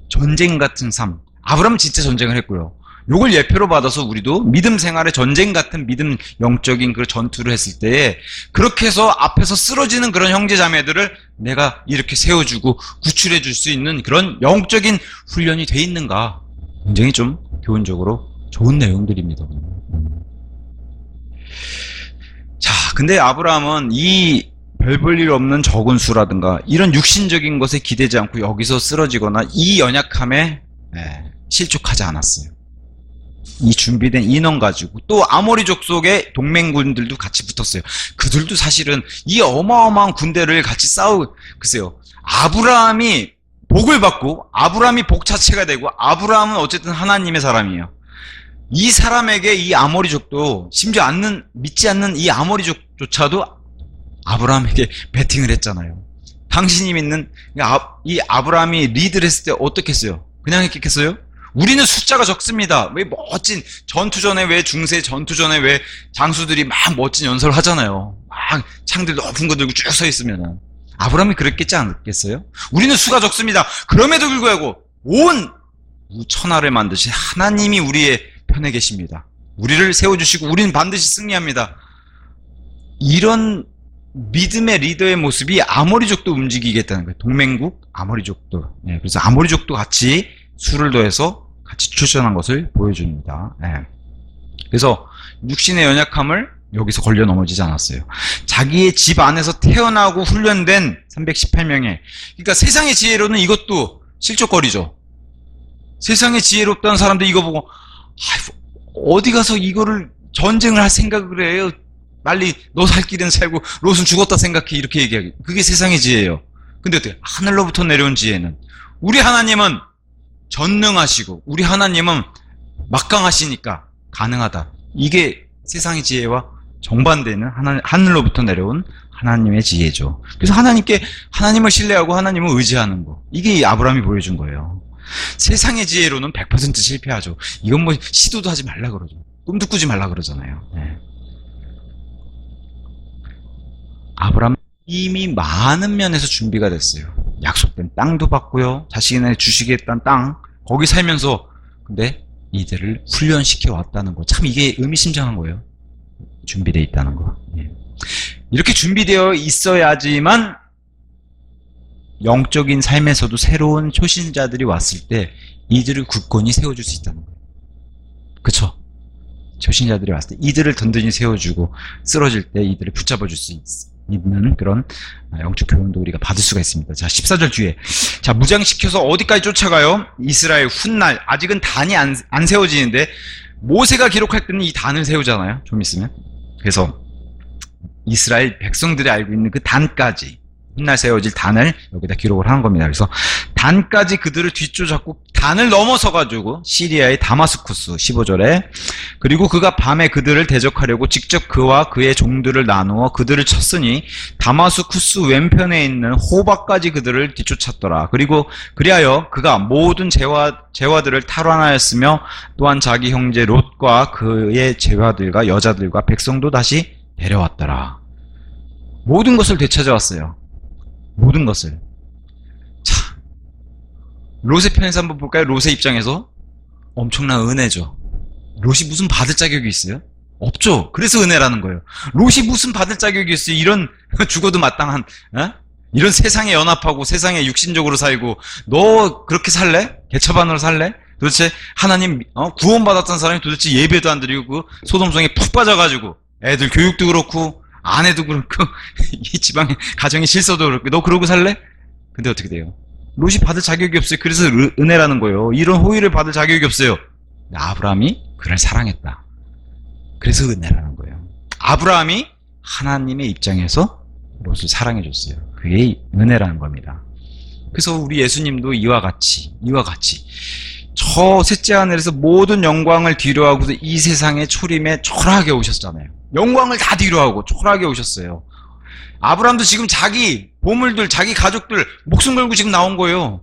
전쟁 같은 삶. 아브라함은 진짜 전쟁을 했고요. 요걸 예표로 받아서 우리도 믿음 생활에 전쟁 같은 믿음 영적인 그 전투를 했을 때 그렇게 해서 앞에서 쓰러지는 그런 형제 자매들을 내가 이렇게 세워주고 구출해 줄 수 있는 그런 영적인 훈련이 돼 있는가? 굉장히 좀 교훈적으로 좋은 내용들입니다. 자, 근데 아브라함은 이 별 볼 일 없는 적은 수라든가 이런 육신적인 것에 기대지 않고 여기서 쓰러지거나 이 연약함에 실족하지 않았어요. 이 준비된 인원 가지고 또 아모리족 속의 동맹군들도 같이 붙었어요. 그들도 사실은 이 어마어마한 군대를 같이 글쎄요. 아브라함이 복을 받고 아브라함이 복 자체가 되고 아브라함은 어쨌든 하나님의 사람이에요. 이 사람에게 이 아모리족도 심지어 믿지 않는 이 아모리족조차도 아브라함에게 베팅을 했잖아요. 당신이 믿는 이 아브라함이 리드를 했을 때 어떻게 했어요? 그냥 했겠어요? 우리는 숫자가 적습니다. 왜 멋진 전투전에 왜 중세 전투전에 왜 장수들이 막 멋진 연설을 하잖아요. 막 창들 높은 거 들고 쭉 서 있으면은 아브라함이 그랬겠지 않겠어요? 우리는 수가 적습니다. 그럼에도 불구하고 온 천하를 만드신 하나님이 우리의 편에 계십니다. 우리를 세워주시고 우리는 반드시 승리합니다. 이런 믿음의 리더의 모습이 아모리족도 움직이겠다는 거예요. 동맹국 아모리족도. 그래서 아모리족도 같이 수를 더해서 같이 출전한 것을 보여줍니다. 그래서 육신의 연약함을 여기서 걸려 넘어지지 않았어요. 자기의 집 안에서 태어나고 훈련된 318명의, 그러니까 세상의 지혜로는 이것도 실족거리죠. 세상의 지혜롭다는 사람들 이거 보고 어디 가서 이거를 전쟁을 할 생각을 해요. 빨리 너 살 길은 살고 롯은 죽었다 생각해, 이렇게 얘기하기. 그게 세상의 지혜예요. 근데 어때요? 하늘로부터 내려온 지혜는, 우리 하나님은 전능하시고 우리 하나님은 막강하시니까 가능하다. 이게 세상의 지혜와 정반대는 하늘로부터 내려온 하나님의 지혜죠. 그래서 하나님을 신뢰하고 하나님을 의지하는 거, 이게 아브라함이 보여준 거예요. 세상의 지혜로는 100% 실패하죠. 이건 뭐 시도도 하지 말라 그러죠. 꿈도 꾸지 말라 그러잖아요. 네. 아브라함은 이미 많은 면에서 준비가 됐어요. 약속된 땅도 받고요, 자신의 주시겠다는 땅, 거기 살면서, 근데 이들을 훈련시켜 왔다는 거, 참 이게 의미심장한 거예요. 준비되어 있다는 거. 예. 이렇게 준비되어 있어야지만 영적인 삶에서도 새로운 초신자들이 왔을 때 이들을 굳건히 세워줄 수 있다는 거예요. 그쵸? 초신자들이 왔을 때 이들을 든든히 세워주고, 쓰러질 때 이들을 붙잡아줄 수 있는 그런 영적 교훈도 우리가 받을 수가 있습니다. 자, 14절 뒤에. 자, 무장시켜서 어디까지 쫓아가요? 이스라엘 훗날. 아직은 단이 안 세워지는데, 모세가 기록할 때는 이 단을 세우잖아요. 좀 있으면. 그래서 이스라엘 백성들이 알고 있는 그 단까지, 훗날 세워질 단을 여기다 기록을 하는 겁니다. 그래서 단까지 그들을 뒤쫓았고, 단을 넘어서가지고 시리아의 다마스쿠스, 15절에, 그리고 그가 밤에 그들을 대적하려고 직접 그와 그의 종들을 나누어 그들을 쳤으니 다마스쿠스 왼편에 있는 호박까지 그들을 뒤쫓았더라. 그리고 그리하여 그가 모든 제와들을 탈환하였으며, 또한 자기 형제 롯과 그의 제와들과 여자들과 백성도 다시 데려왔더라. 모든 것을 되찾아왔어요. 모든 것을. 자, 롯의 편에서 한번 볼까요? 롯의 입장에서 엄청난 은혜죠. 롯이 무슨 받을 자격이 있어요? 없죠. 그래서 은혜라는 거예요. 롯이 무슨 받을 자격이 있어요? 이런 죽어도 마땅한, 이런 세상에 연합하고 세상에 육신적으로 살고, 너 그렇게 살래? 개처반으로 살래? 도대체 하나님 구원받았던 사람이 도대체 예배도 안 드리고 소돔성에 푹 빠져가지고 애들 교육도 그렇고 아내도 그렇고 이 지방의 가정의 질서도 그렇고, 너 그러고 살래? 근데 어떻게 돼요? 롯이 받을 자격이 없어요. 그래서 은혜라는 거예요. 이런 호의를 받을 자격이 없어요. 아브라함이 그를 사랑했다. 그래서 은혜라는 거예요. 아브라함이 하나님의 입장에서 롯을 사랑해줬어요. 그게 은혜라는 겁니다. 그래서 우리 예수님도 이와 같이 저 셋째 하늘에서 모든 영광을 뒤로하고서 이 세상의 초림에 초라하게 오셨잖아요. 영광을 다 뒤로하고 초라하게 오셨어요. 아브라함도 지금 자기 보물들, 자기 가족들 목숨 걸고 지금 나온 거예요.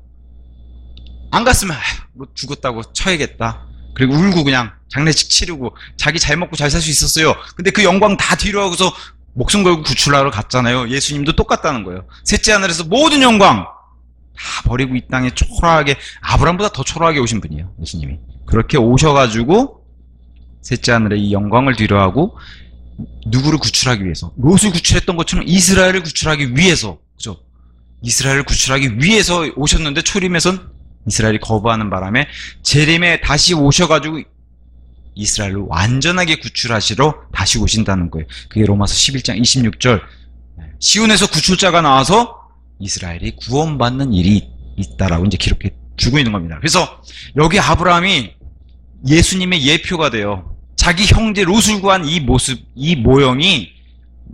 안 갔으면 뭐 죽었다고 쳐야겠다. 그리고 울고 그냥 장례식 치르고 자기 잘 먹고 잘 살 수 있었어요. 근데 그 영광 다 뒤로하고서 목숨 걸고 구출하러 갔잖아요. 예수님도 똑같다는 거예요. 셋째 하늘에서 모든 영광 다 버리고 이 땅에 초라하게, 아브라함보다 더 초라하게 오신 분이에요. 예수님이. 그렇게 오셔가지고 셋째 하늘에 이 영광을 뒤로하고 누구를 구출하기 위해서, 롯을 구출했던 것처럼 이스라엘을 구출하기 위해서, 그죠? 이스라엘을 구출하기 위해서 오셨는데, 초림에선 이스라엘이 거부하는 바람에 재림에 다시 오셔가지고 이스라엘을 완전하게 구출하시러 다시 오신다는 거예요. 그게 로마서 11장 26절. 시온에서 구출자가 나와서 이스라엘이 구원받는 일이 있다라고 이제 기록해 주고 있는 겁니다. 그래서 여기 아브라함이 예수님의 예표가 돼요. 자기 형제 롯을 구한 이 모습, 이 모형이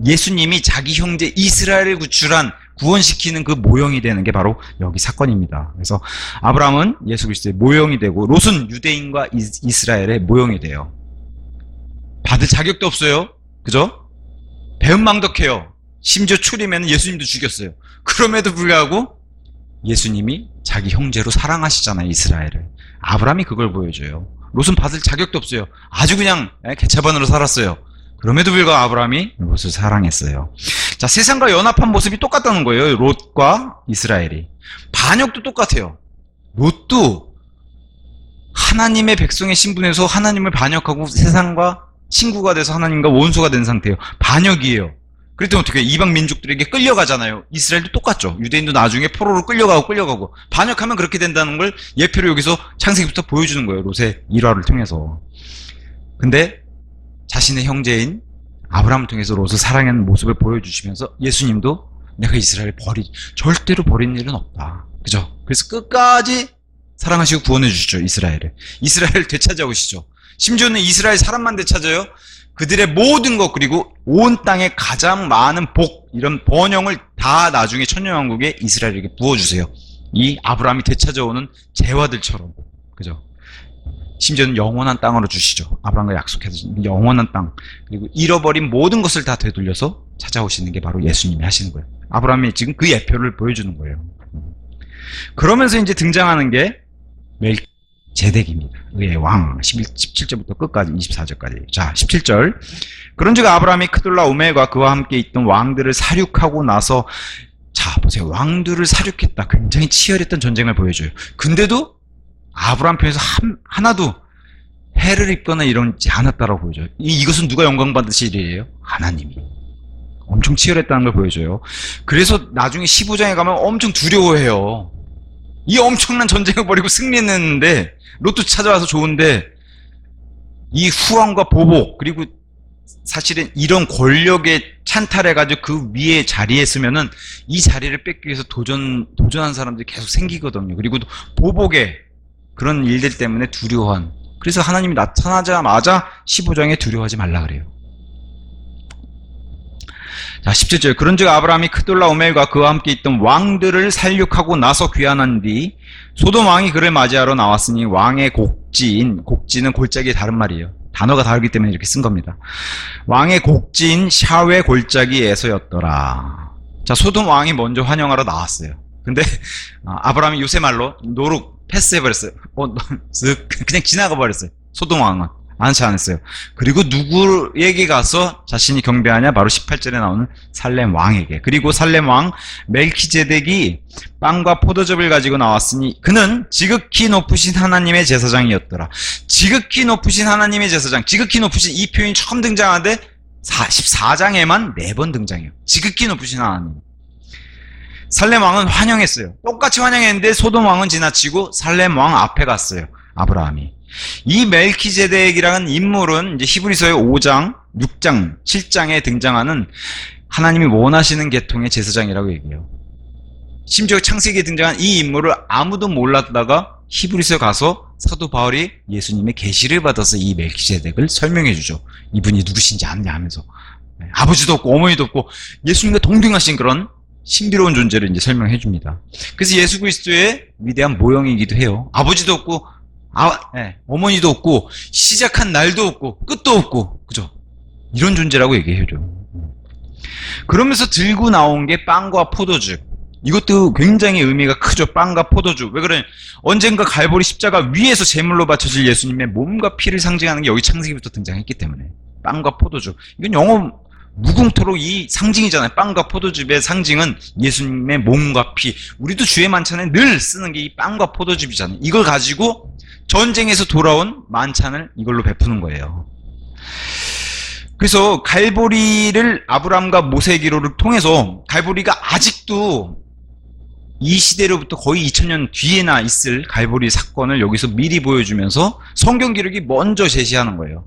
예수님이 자기 형제 이스라엘을 구출한, 구원시키는 그 모형이 되는 게 바로 여기 사건입니다. 그래서 아브라함은 예수 그리스도의 모형이 되고, 롯은 유대인과 이스라엘의 모형이 돼요. 받을 자격도 없어요. 그죠? 배은망덕해요. 심지어 초림에는 예수님도 죽였어요. 그럼에도 불구하고 예수님이 자기 형제로 사랑하시잖아요, 이스라엘을. 아브라함이 그걸 보여줘요. 롯은 받을 자격도 없어요. 아주 그냥 개차반으로 살았어요. 그럼에도 불구하고 아브라함이 롯을 사랑했어요. 자, 세상과 연합한 모습이 똑같다는 거예요. 롯과 이스라엘이. 반역도 똑같아요. 롯도 하나님의 백성의 신분에서 하나님을 반역하고 세상과 친구가 돼서 하나님과 원수가 된 상태예요. 반역이에요. 그랬더니 어떻게 해요? 이방 민족들에게 끌려가잖아요. 이스라엘도 똑같죠. 유대인도 나중에 포로로 끌려가고 반역하면 그렇게 된다는 걸 예표로 여기서 창세기부터 보여주는 거예요. 롯의 일화를 통해서. 근데 자신의 형제인 아브라함을 통해서 롯을 사랑하는 모습을 보여주시면서 예수님도 내가 이스라엘을 절대로 버린 일은 없다. 그죠? 그래서 끝까지 사랑하시고 구원해 주시죠. 이스라엘을 되찾아오시죠. 심지어는 이스라엘 사람만 되찾아요. 그들의 모든 것, 그리고 온 땅에 가장 많은 복, 이런 번영을 다 나중에 천년왕국에 이스라엘에게 부어주세요. 이 아브라함이 되찾아오는 재화들처럼. 그죠? 심지어는 영원한 땅으로 주시죠. 아브라함과 약속해서 영원한 땅, 그리고 잃어버린 모든 것을 다 되돌려서 찾아오시는 게 바로 예수님이 하시는 거예요. 아브라함이 지금 그 예표를 보여주는 거예요. 그러면서 이제 등장하는 게 멜키제덱입니다. 의의 왕. 17절부터 끝까지 24절까지. 자, 17절. 그런즉 아브라함이 크돌라 우멜과 그와 함께 있던 왕들을 사륙하고 나서, 자 보세요. 왕들을 사륙했다. 굉장히 치열했던 전쟁을 보여줘요. 근데도 아브라함 편에서 하나도 해를 입거나 이러지 않았다라고 보여줘요. 이것은 누가 영광받으실 일이에요? 하나님이. 엄청 치열했다는 걸 보여줘요. 그래서 나중에 15장에 가면 엄청 두려워해요. 이 엄청난 전쟁을 벌이고 승리했는데, 롯도 찾아와서 좋은데, 이 후왕과 보복, 그리고 사실은 이런 권력에 찬탈해가지고 그 위에 자리에 쓰면은 이 자리를 뺏기 위해서 도전한 사람들이 계속 생기거든요. 그리고 보복에 그런 일들 때문에 두려워한. 그래서 하나님이 나타나자마자 15장에 두려워하지 말라 그래요. 자, 17절. 그런즉 아브라함이 크돌라 오멜과 그와 함께 있던 왕들을 살육하고 나서 귀환한 뒤 소돔 왕이 그를 맞이하러 나왔으니 왕의 곡지는 골짜기의 다른 말이에요. 단어가 다르기 때문에 이렇게 쓴 겁니다. 왕의 곡지인 샤웨 골짜기에서였더라. 자, 소돔 왕이 먼저 환영하러 나왔어요. 근데 아브라함이 요새 말로 노룩 패스해버렸어요. 그냥 지나가 버렸어요. 소돔 왕은 안치 않았어요. 그리고 누구에게 가서 자신이 경배하냐? 바로 18절에 나오는 살렘 왕에게. 그리고 살렘 왕 멜키제덱이 빵과 포도즙을 가지고 나왔으니 그는 지극히 높으신 하나님의 제사장이었더라. 지극히 높으신 하나님의 제사장. 지극히 높으신, 이 표현이 처음 등장하는데 14장에만 4번 등장해요. 지극히 높으신 하나님. 살렘 왕은 환영했어요. 똑같이 환영했는데 소돔 왕은 지나치고 살렘 왕 앞에 갔어요. 아브라함이. 이 멜키제덱이라는 인물은 이제 히브리서의 5장, 6장, 7장에 등장하는 하나님이 원하시는 계통의 제사장이라고 얘기해요. 심지어 창세기에 등장한 이 인물을 아무도 몰랐다가 히브리서 가서 사도 바울이 예수님의 계시를 받아서 이 멜키제덱을 설명해 주죠. 이분이 누구신지 아느냐 하면서. 아버지도 없고 어머니도 없고 예수님과 동등하신 그런 신비로운 존재를 이제 설명해 줍니다. 그래서 예수 그리스도의 위대한 모형이기도 해요. 아버지도 없고 어머니도 없고 시작한 날도 없고 끝도 없고, 그죠? 이런 존재라고 얘기해줘. 그러면서 들고 나온 게 빵과 포도즙. 이것도 굉장히 의미가 크죠. 빵과 포도즙. 왜 그래? 언젠가 갈보리 십자가 위에서 제물로 바쳐질 예수님의 몸과 피를 상징하는 게 여기 창세기부터 등장했기 때문에 빵과 포도즙. 이건 영어 무궁토록 이 상징이잖아요. 빵과 포도즙의 상징은 예수님의 몸과 피. 우리도 주의 만찬에 늘 쓰는 게 이 빵과 포도즙이잖아요. 이걸 가지고 전쟁에서 돌아온 만찬을 이걸로 베푸는 거예요. 그래서 갈보리를 아브람과 모세 기로를 통해서 갈보리가 아직도 이 시대로부터 거의 2000년 뒤에나 있을 갈보리 사건을 여기서 미리 보여주면서 성경 기록이 먼저 제시하는 거예요.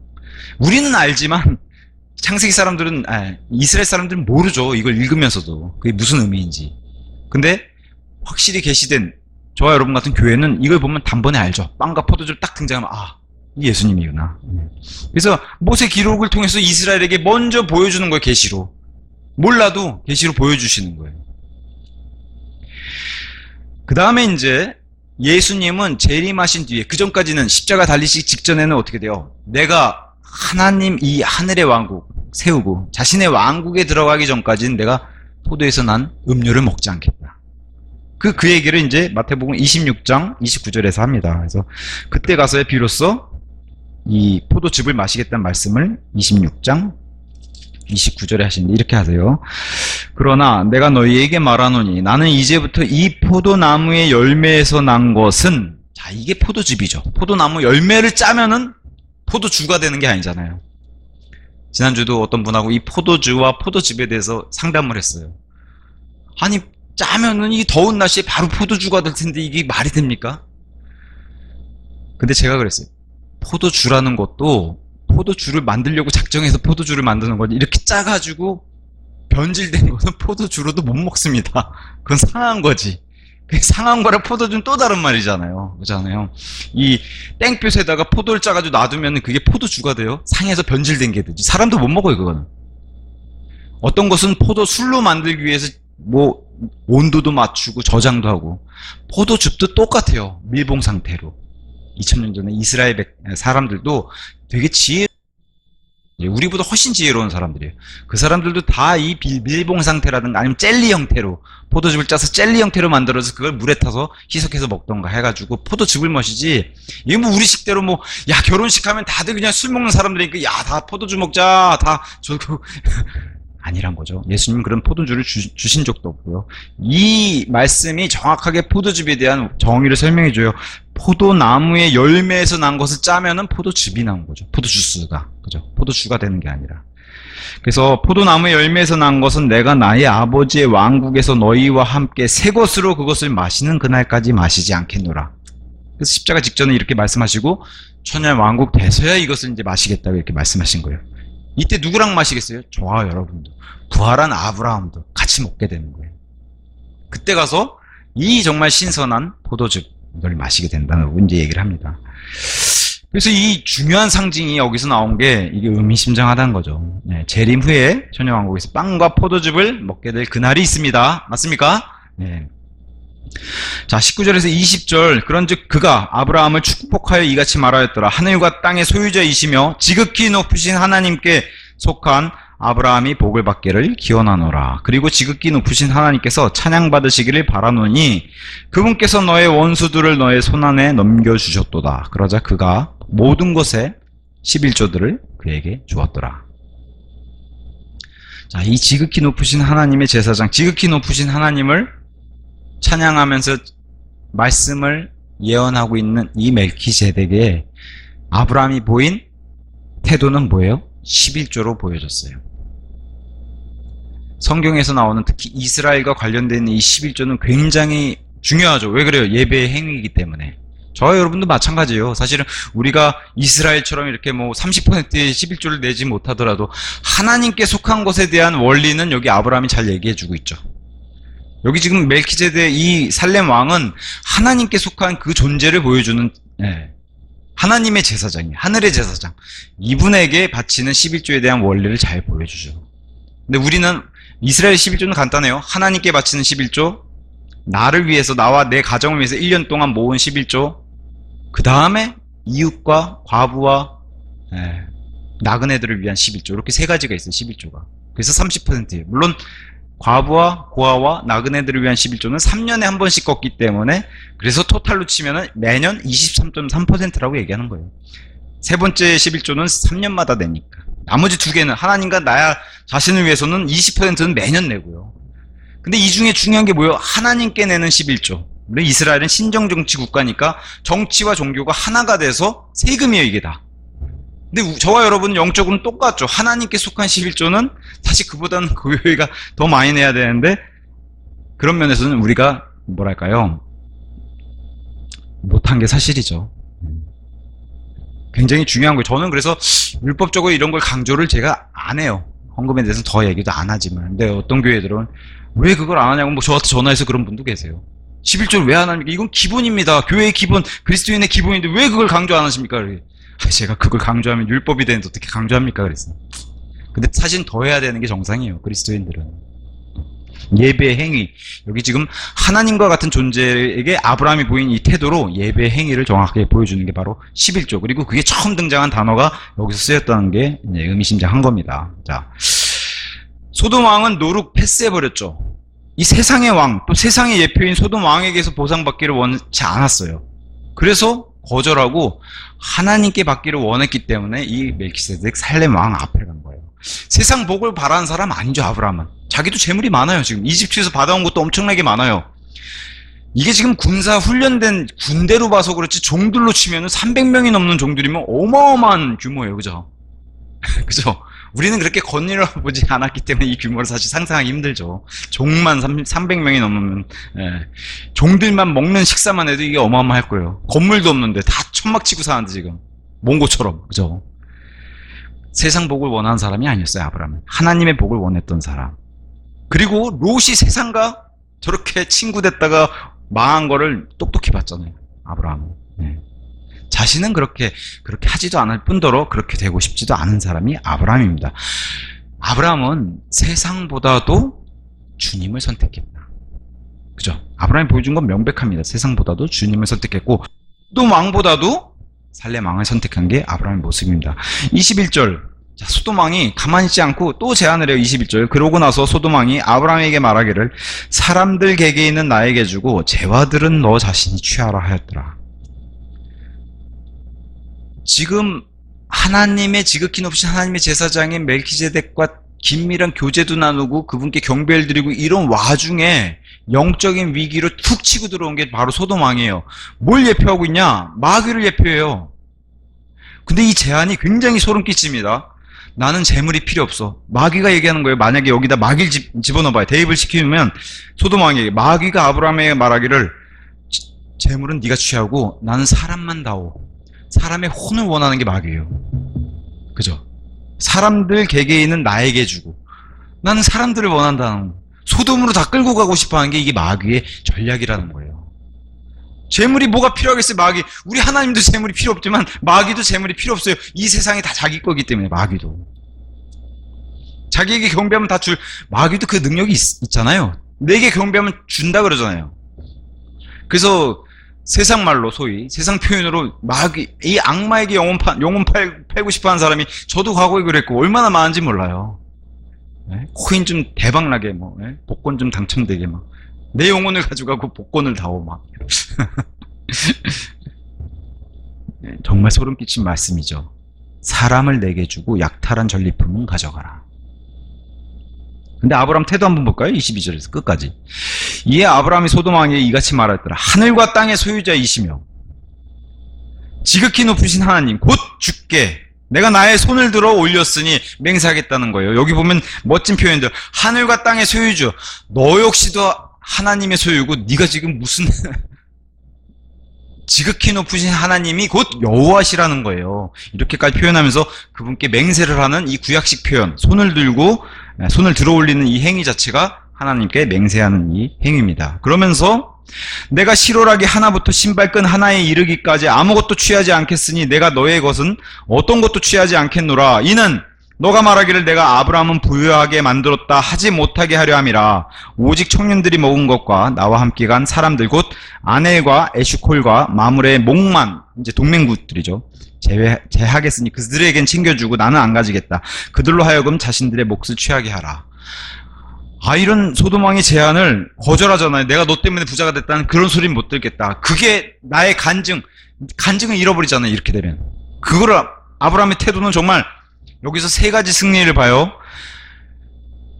우리는 알지만 창세기 사람들은, 이스라엘 사람들은 모르죠. 이걸 읽으면서도 그게 무슨 의미인지. 근데 확실히 계시된 저와 여러분 같은 교회는 이걸 보면 단번에 알죠. 빵과 포도즙 딱 등장하면 이게 예수님이구나. 그래서 모세 기록을 통해서 이스라엘에게 먼저 보여주는 거예요. 계시로. 몰라도 계시로 보여주시는 거예요. 그 다음에 이제 예수님은 재림하신 뒤에, 그 전까지는 십자가 달리시기 직전에는 어떻게 돼요? 내가 하나님 이 하늘의 왕국 세우고 자신의 왕국에 들어가기 전까지는 내가 포도에서 난 음료를 먹지 않겠다. 그 얘기를 이제 마태복음 26장 29절에서 합니다. 그래서 그때 가서야 비로소 이 포도즙을 마시겠다는 말씀을 26장 29절에 하시는데 이렇게 하세요. 그러나 내가 너희에게 말하노니 나는 이제부터 이 포도나무의 열매에서 난 것은, 자, 이게 포도즙이죠. 포도나무 열매를 짜면은 포도주가 되는 게 아니잖아요. 지난주도 어떤 분하고 이 포도주와 포도즙에 대해서 상담을 했어요. 아니, 짜면은 이 더운 날씨에 바로 포도주가 될 텐데 이게 말이 됩니까? 근데 제가 그랬어요. 포도주라는 것도 포도주를 만들려고 작정해서 포도주를 만드는 거지. 이렇게 짜가지고 변질된 거는 포도주로도 못 먹습니다. 그건 상한 거지. 상한 거랑 포도주는 또 다른 말이잖아요. 그렇잖아요. 이 땡볕에다가 포도를 짜가지고 놔두면 그게 포도주가 돼요. 상해서 변질된 게 되지. 사람도 못 먹어요, 그거는. 어떤 것은 포도 술로 만들기 위해서 뭐 온도도 맞추고 저장도 하고, 포도즙도 똑같아요. 밀봉 상태로. 2000년 전에 이스라엘 사람들도 되게 우리보다 훨씬 지혜로운 사람들이에요. 그 사람들도 다 이 밀봉 상태라든가 아니면 젤리 형태로 포도즙을 짜서 젤리 형태로 만들어서 그걸 물에 타서 희석해서 먹던가 해가지고 포도즙을 마시지. 이게 뭐 우리 식대로 뭐 야 결혼식 하면 다들 그냥 술 먹는 사람들이니까 야 다 포도주 먹자 다 저거 아니란 거죠. 예수님은 그런 포도주를 주신 적도 없고요. 이 말씀이 정확하게 포도즙에 대한 정의를 설명해줘요. 포도나무의 열매에서 난 것을 짜면은 포도즙이 나온 거죠. 포도주스가. 그죠? 포도주가 되는 게 아니라. 그래서 포도나무의 열매에서 난 것은 내가 나의 아버지의 왕국에서 너희와 함께 새 것으로 그것을 마시는 그날까지 마시지 않겠노라. 그래서 십자가 직전에 이렇게 말씀하시고 천년 왕국 돼서야 이것을 이제 마시겠다고 이렇게 말씀하신 거예요. 이때 누구랑 마시겠어요? 저와 여러분도. 부활한 아브라함도 같이 먹게 되는 거예요. 그때 가서 이 정말 신선한 포도즙을 마시게 된다고 이제 얘기를 합니다. 그래서 이 중요한 상징이 여기서 나온 게 이게 의미심장하다는 거죠. 네, 재림 후에 천년왕국에서 빵과 포도즙을 먹게 될 그날이 있습니다. 맞습니까? 네. 자, 19절에서 20절. 그런즉 그가 아브라함을 축복하여 이같이 말하였더라. 하늘과 땅의 소유자이시며 지극히 높으신 하나님께 속한 아브라함이 복을 받기를 기원하노라. 그리고 지극히 높으신 하나님께서 찬양받으시기를 바라노니 그분께서 너의 원수들을 너의 손안에 넘겨주셨도다. 그러자 그가 모든 것에 11조들을 그에게 주었더라. 자, 이 지극히 높으신 하나님의 제사장, 지극히 높으신 하나님을 찬양하면서 말씀을 예언하고 있는 이 멜키세덱의 아브라함이 보인 태도는 뭐예요? 11조로 보여졌어요. 성경에서 나오는 특히 이스라엘과 관련된 이 11조는 굉장히 중요하죠. 왜 그래요? 예배의 행위이기 때문에. 저와 여러분도 마찬가지예요. 사실은 우리가 이스라엘처럼 이렇게 뭐 30%의 11조를 내지 못하더라도 하나님께 속한 것에 대한 원리는 여기 아브라함이 잘 얘기해주고 있죠. 여기 지금 멜키세덱 이 살렘 왕은 하나님께 속한 그 존재를 보여주는 하나님의 제사장이에요. 하늘의 제사장. 이분에게 바치는 11조에 대한 원리를 잘 보여주죠. 근데 우리는 이스라엘 11조는 간단해요. 하나님께 바치는 11조, 나를 위해서, 나와 내 가정을 위해서 1년 동안 모은 11조, 그 다음에 이웃과 과부와 나그네들을 위한 11조. 이렇게 세 가지가 있어요. 11조가. 그래서 30%예요. 물론 과부와 고아와 나그네들을 위한 11조는 3년에 한 번씩 걷기 때문에 그래서 토탈로 치면은 매년 23.3%라고 얘기하는 거예요. 세 번째 11조는 3년마다 내니까. 나머지 두 개는 하나님과 나 자신을 위해서는 20%는 매년 내고요. 근데 이 중에 중요한 게 뭐예요? 하나님께 내는 11조. 우리 이스라엘은 신정정치 국가니까 정치와 종교가 하나가 돼서 세금이에요, 이게 다. 근데 저와 여러분은 영적으로는 똑같죠. 하나님께 속한 11조는 사실 그보다는 교회가 더 많이 내야 되는데 그런 면에서는 우리가 뭐랄까요? 못한 게 사실이죠. 굉장히 중요한 거예요. 저는 그래서 율법적으로 이런 걸 강조를 제가 안 해요. 헌금에 대해서는 더 얘기도 안 하지만. 근데 어떤 교회들은 왜 그걸 안 하냐고 뭐 저한테 전화해서 그런 분도 계세요. 11조를 왜 안 합니까? 이건 기본입니다. 교회의 기본, 그리스도인의 기본인데 왜 그걸 강조 안 하십니까? 제가 그걸 강조하면 율법이 되는데 어떻게 강조합니까? 그랬어요. 근데 사실 더 해야 되는 게 정상이에요. 그리스도인들은. 예배의 행위. 여기 지금 하나님과 같은 존재에게 아브라함이 보인 이 태도로 예배의 행위를 정확하게 보여주는 게 바로 11조. 그리고 그게 처음 등장한 단어가 여기서 쓰였다는 게 의미심장한 겁니다. 자, 소돔 왕은 노룩 패스해버렸죠. 이 세상의 왕, 또 세상의 예표인 소돔 왕에게서 보상받기를 원치 않았어요. 그래서 거절하고 하나님께 받기를 원했기 때문에 이 멜키세덱 살렘 왕 앞에 간 거예요. 세상 복을 바라는 사람 아니죠, 아브라함은. 자기도 재물이 많아요. 지금 이집트에서 받아온 것도 엄청나게 많아요. 이게 지금 군사 훈련된 군대로 봐서 그렇지 종들로 치면 300명이 넘는 종들이면 어마어마한 규모예요. 그죠? 그죠? 우리는 그렇게 건의를 보지 않았기 때문에 이 규모를 사실 상상하기 힘들죠. 종만 300명이 넘으면 종들만 먹는 식사만 해도 이게 어마어마할 거예요. 건물도 없는데 다 천막 치고 사는데 지금 몽고처럼. 그죠? 세상 복을 원하는 사람이 아니었어요. 아브라함은 하나님의 복을 원했던 사람. 그리고 롯이 세상과 저렇게 친구 됐다가 망한 거를 똑똑히 봤잖아요. 아브라함은. 네. 자신은 그렇게 하지도 않을 뿐더러 그렇게 되고 싶지도 않은 사람이 아브라함입니다. 아브라함은 세상보다도 주님을 선택했다. 그죠? 아브라함이 보여준 건 명백합니다. 세상보다도 주님을 선택했고 또 왕보다도 살렘 왕을 선택한 게 아브라함의 모습입니다. 21절. 자, 소돔 왕이 가만히 있지 않고 또 제안을 해요. 21절. 그러고 나서 소돔 왕이 아브라함에게 말하기를 사람들 객에 있는 나에게 주고 재화들은 너 자신이 취하라 하였더라. 지금 하나님의 지극히 높으신 하나님의 제사장인 멜키세덱과 긴밀한 교제도 나누고 그분께 경배를 드리고 이런 와중에 영적인 위기로 툭 치고 들어온 게 바로 소돔 왕이에요. 뭘 예표하고 있냐? 마귀를 예표해요. 근데 이 제안이 굉장히 소름 끼칩니다. 나는 재물이 필요 없어. 마귀가 얘기하는 거예요. 만약에 여기다 마귀를 집어넣어봐요. 대입을 시키면 소돔 왕에게 마귀가 아브라함에게 말하기를 재물은 네가 취하고 나는 사람만 다오. 사람의 혼을 원하는 게 마귀예요. 그죠? 사람들 객에 있는 나에게 주고 나는 사람들을 원한다는 소돔으로 다 끌고 가고 싶어하는 게 이게 마귀의 전략이라는 거예요. 재물이 뭐가 필요하겠어요? 마귀. 우리 하나님도 재물이 필요 없지만 마귀도 재물이 필요 없어요. 이 세상이 다 자기 거기 때문에 마귀도. 자기에게 경배하면 다 줄. 마귀도 그 능력이 있잖아요. 내게 경배하면 준다 그러잖아요. 그래서 세상 말로 소위 세상 표현으로 마귀 이 악마에게 영혼 팔고 싶어하는 사람이 저도 과거에 그랬고 얼마나 많은지 몰라요. 네? 코인 좀 대박나게 뭐 네? 복권 좀 당첨되게 막 내 영혼을 가져가고 복권을 다오 막 네, 정말 소름 끼친 말씀이죠. 사람을 내게 주고 약탈한 전리품은 가져가라. 근데 아브라함 태도 한번 볼까요? 22절에서 끝까지. 이에 아브라함이 소돔 왕에게 이같이 말하였더라. 하늘과 땅의 소유자이시며 지극히 높으신 하나님 곧 주께 내가 나의 손을 들어 올렸으니 맹세하겠다는 거예요. 여기 보면 멋진 표현들. 하늘과 땅의 소유주. 너 역시도 하나님의 소유고 네가 지금 무슨 지극히 높으신 하나님이 곧 여호와시라는 거예요. 이렇게까지 표현하면서 그분께 맹세를 하는 이 구약식 표현. 손을 들어 올리는 이 행위 자체가 하나님께 맹세하는 이 행위입니다. 그러면서 내가 실오라기 하나부터 신발끈 하나에 이르기까지 아무것도 취하지 않겠으니 내가 너의 것은 어떤 것도 취하지 않겠노라. 이는 너가 말하기를 내가 아브라함은 부유하게 만들었다 하지 못하게 하려 함이라. 오직 청년들이 먹은 것과 나와 함께 간 사람들 곧 아넬과 에슈콜과 마물의 목만 이제 동맹국들이죠. 제하겠으니 그들에겐 챙겨주고 나는 안 가지겠다. 그들로 하여금 자신들의 몫을 취하게 하라. 이런 소돔 왕의 제안을 거절하잖아요. 내가 너 때문에 부자가 됐다는 그런 소리는 못 들겠다. 그게 나의 간증을 잃어버리잖아요. 이렇게 되면. 그거를 아브라함의 태도는 정말 여기서 세 가지 승리를 봐요.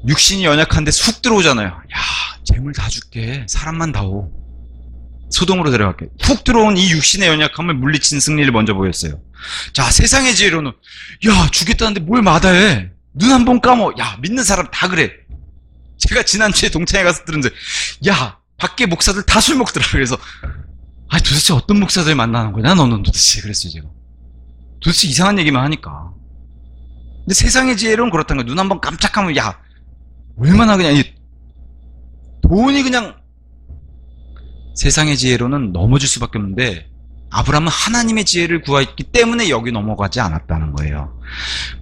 육신이 연약한데 훅 들어오잖아요. 야, 재물 다 줄게. 사람만 다오. 소돔으로 데려갈게. 훅 들어온 이 육신의 연약함을 물리친 승리를 먼저 보였어요. 자, 세상의 지혜로는 야, 주겠다는데 뭘 마다해. 눈 한 번 감어. 야, 믿는 사람 다 그래. 제가 지난주에 동창회 가서 들은데 야, 밖에 목사들 다 술 먹더라. 그래서 도대체 어떤 목사들 만나는 거냐 너는 도대체. 그랬어요 제가. 도대체 이상한 얘기만 하니까. 근데 세상의 지혜로는 그렇다는 거야. 눈 한번 깜짝하면 야, 얼마나 그냥 돈이 그냥. 세상의 지혜로는 넘어질 수밖에 없는데 아브라함은 하나님의 지혜를 구했기 때문에 여기 넘어가지 않았다는 거예요.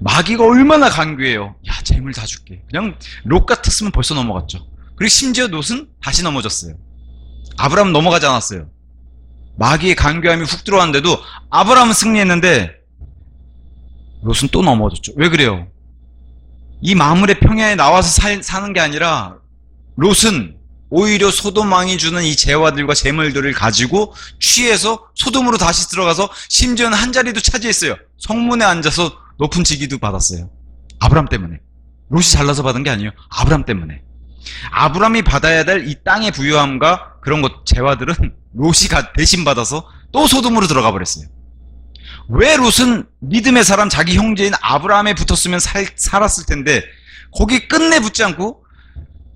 마귀가 얼마나 간교해요. 야, 재물 다 줄게. 그냥 롯 같았으면 벌써 넘어갔죠. 그리고 심지어 롯은 다시 넘어졌어요. 아브라함은 넘어가지 않았어요. 마귀의 간교함이 훅 들어왔는데도 아브라함은 승리했는데 롯은 또 넘어졌죠. 왜 그래요? 이 마물의 평야에 나와서 사는 게 아니라 롯은 오히려 소돔 왕이 주는 이 재화들과 재물들을 가지고 취해서 소돔으로 다시 들어가서 심지어는 한 자리도 차지했어요. 성문에 앉아서 높은 직위도 받았어요. 아브라함 때문에. 롯이 잘나서 받은 게 아니에요. 아브라함 때문에. 아브라함이 받아야 될 이 땅의 부유함과 그런 것 재화들은 롯이 대신 받아서 또 소돔으로 들어가 버렸어요. 왜 롯은 믿음의 사람 자기 형제인 아브라함에 붙었으면 살았을 텐데 거기 끝내 붙지 않고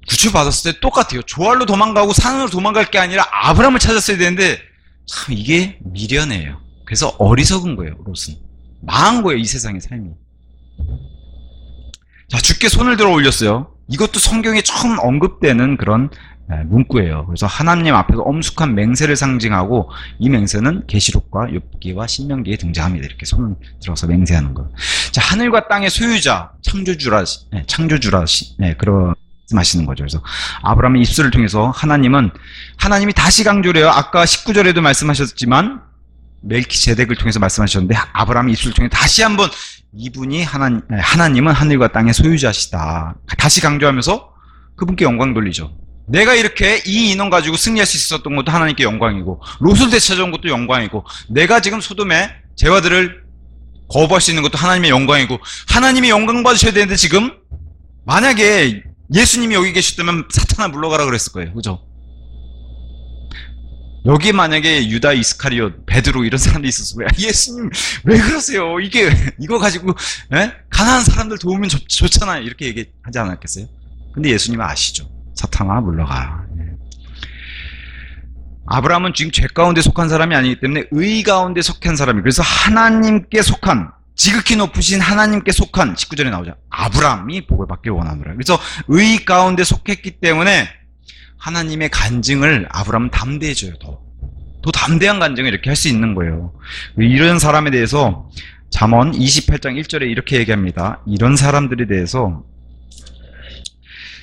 구출받았을 때 똑같아요. 조알로 도망가고 산으로 도망갈 게 아니라 아브라함을 찾았어야 되는데 참 이게 미련해요. 그래서 어리석은 거예요. 롯은. 망한 거예요. 이 세상의 삶이. 자, 주께 손을 들어 올렸어요. 이것도 성경에 처음 언급되는 그런 문구예요. 그래서 하나님 앞에서 엄숙한 맹세를 상징하고, 이 맹세는 계시록과 욥기와 신명기에 등장합니다. 이렇게 손을 들어서 맹세하는 거. 자, 하늘과 땅의 소유자, 창조주라, 그런 말씀하시는 거죠. 그래서 아브라함의 입술을 통해서 하나님이 다시 강조를 해요. 아까 19절에도 말씀하셨지만 멜키세덱을 통해서 말씀하셨는데, 아브라함의 입술을 통해 다시 한번 이분이 하나님은 하늘과 땅의 소유자시다. 다시 강조하면서 그분께 영광 돌리죠. 내가 이렇게 이 인원 가지고 승리할 수 있었던 것도 하나님께 영광이고, 롯을 되찾아온 것도 영광이고, 내가 지금 소돔의 재화들을 거부할 수 있는 것도 하나님의 영광이고, 하나님이 영광 받으셔야 되는데, 지금 만약에 예수님이 여기 계셨다면 사탄아 물러가라 그랬을 거예요. 그죠? 여기 만약에 유다 이스카리옷, 베드로 이런 사람들이 있었어요. 예수님 왜 그러세요? 이거 가지고 가난한 사람들 도우면 좋잖아요. 이렇게 얘기하지 않았겠어요? 근데 예수님은 아시죠. 사탄아 물러가라. 아브라함은 지금 죄 가운데 속한 사람이 아니기 때문에 의 가운데 속한 사람이, 그래서 하나님께 속한, 지극히 높으신 하나님께 속한, 19절에 나오죠. 아브라함이 복을 받길 원하노라. 그래서 의 가운데 속했기 때문에 하나님의 간증을 아브라함은 담대해져요. 더 담대한 간증을 이렇게 할 수 있는 거예요. 이런 사람에 대해서 잠언 28장 1절에 이렇게 얘기합니다. 이런 사람들에 대해서,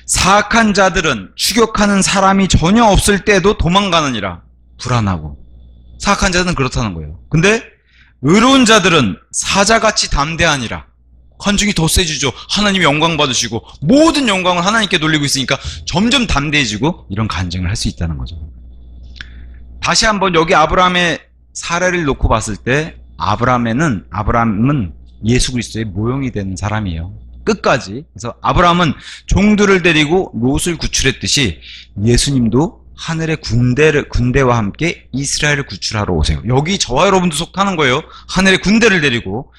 사악한 자들은 추격하는 사람이 전혀 없을 때도 도망가느니라. 불안하고. 사악한 자들은 그렇다는 거예요. 근데 의로운 자들은 사자같이 담대하니라. 간증이 더 세지죠. 하나님이 영광 받으시고 모든 영광을 하나님께 돌리고 있으니까 점점 담대해지고, 이런 간증을 할 수 있다는 거죠. 다시 한번 여기 아브라함의 사례를 놓고 봤을 때, 아브라함은 예수 그리스도의 모형이 되는 사람이에요. 끝까지. 그래서 아브라함은 종들을 데리고 롯을 구출했듯이 예수님도 하늘의 군대와 함께 이스라엘을 구출하러 오세요. 여기 저와 여러분도 속하는 거예요. 하늘의 군대를 데리고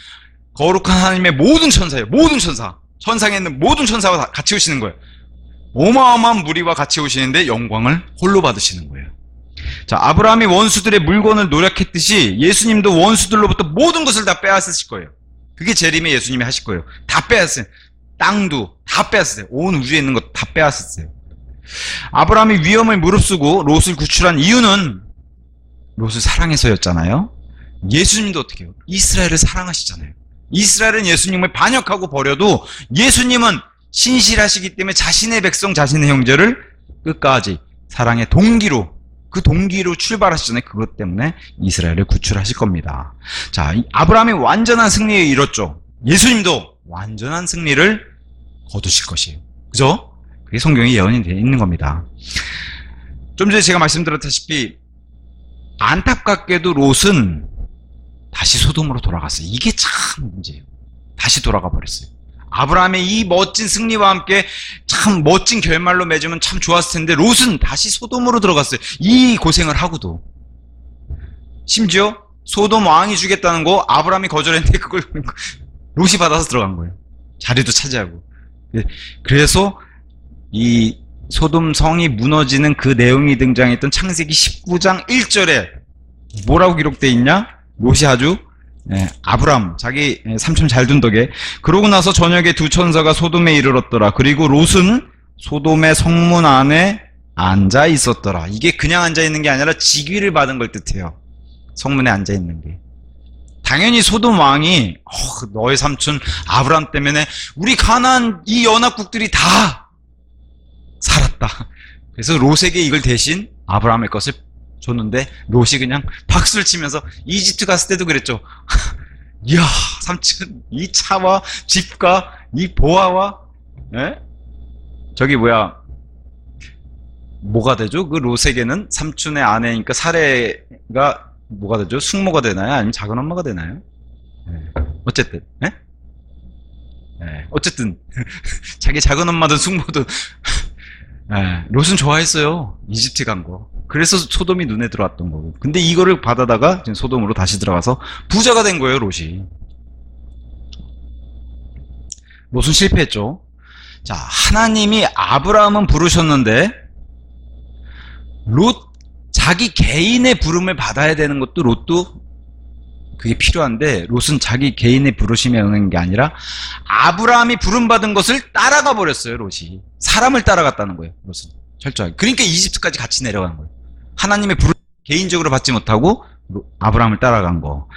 거룩한 하나님의 모든 천상에 있는 모든 천사와 같이 오시는 거예요. 어마어마한 무리와 같이 오시는데 영광을 홀로 받으시는 거예요. 자, 아브라함이 원수들의 물건을 노력했듯이 예수님도 원수들로부터 모든 것을 다 빼앗으실 거예요. 그게 재림에 예수님이 하실 거예요. 다 빼앗으세요. 땅도 다 빼앗으세요. 온 우주에 있는 것 다 빼앗으세요. 아브라함이 위험을 무릅쓰고 롯을 구출한 이유는 롯을 사랑해서였잖아요. 예수님도 어떻게 해요? 이스라엘을 사랑하시잖아요. 이스라엘은 예수님을 반역하고 버려도 예수님은 신실하시기 때문에 자신의 백성, 자신의 형제를 끝까지 사랑의 그 동기로 출발하시잖아요. 그것 때문에 이스라엘을 구출하실 겁니다. 자, 아브라함이 완전한 승리에 이뤘죠. 예수님도 완전한 승리를 거두실 것이에요. 그죠? 그게 성경에 예언이 되어 있는 겁니다. 좀 전에 제가 말씀드렸다시피 안타깝게도 롯은 다시 소돔으로 돌아갔어요. 이게 참 문제예요. 다시 돌아가 버렸어요. 아브라함의 이 멋진 승리와 함께 참 멋진 결말로 맺으면 참 좋았을 텐데, 롯은 다시 소돔으로 들어갔어요. 이 고생을 하고도. 심지어 소돔 왕이 주겠다는 거 아브라함이 거절했는데 그걸 롯이 받아서 들어간 거예요. 자리도 차지하고. 그래서 이 소돔 성이 무너지는 그 내용이 등장했던 창세기 19장 1절에 뭐라고 기록되어 있냐? 롯이 아주 아브람 자기 삼촌 잘 둔 덕에, 그러고 나서 저녁에 두 천사가 소돔에 이르렀더라. 그리고 롯은 소돔의 성문 안에 앉아 있었더라. 이게 그냥 앉아 있는 게 아니라 직위를 받은 걸 뜻해요. 성문에 앉아 있는 게. 당연히 소돔 왕이 너의 삼촌 아브람 때문에 우리 가나안 이 연합국들이 다 살았다. 그래서 롯에게 이걸 대신 아브라함의 것을 줬는데, 롯이 그냥 박수를 치면서, 이집트 갔을 때도 그랬죠. 이야, 삼촌, 이 차와 집과 이 보아와, 저기 뭐가 되죠? 그 롯에게는 삼촌의 아내니까 사례가 뭐가 되죠? 숙모가 되나요? 아니면 작은 엄마가 되나요? 어쨌든, 어쨌든, 자기 작은 엄마든 숙모든, 롯은 좋아했어요. 이집트 간 거. 그래서 소돔이 눈에 들어왔던 거고. 근데 이거를 받아다가 지금 소돔으로 다시 들어가서 부자가 된 거예요, 롯이. 롯은 실패했죠. 자, 하나님이 아브라함은 부르셨는데, 자기 개인의 부름을 받아야 되는 것도 롯도 그게 필요한데 롯은 자기 개인의 부르심에 응한 게 아니라 아브라함이 부름받은 것을 따라가 버렸어요. 롯이 사람을 따라갔다는 거예요. 롯은 철저하게. 그러니까 이집트까지 같이 내려간 거예요. 하나님의 부름 개인적으로 받지 못하고 아브라함을 따라간 거.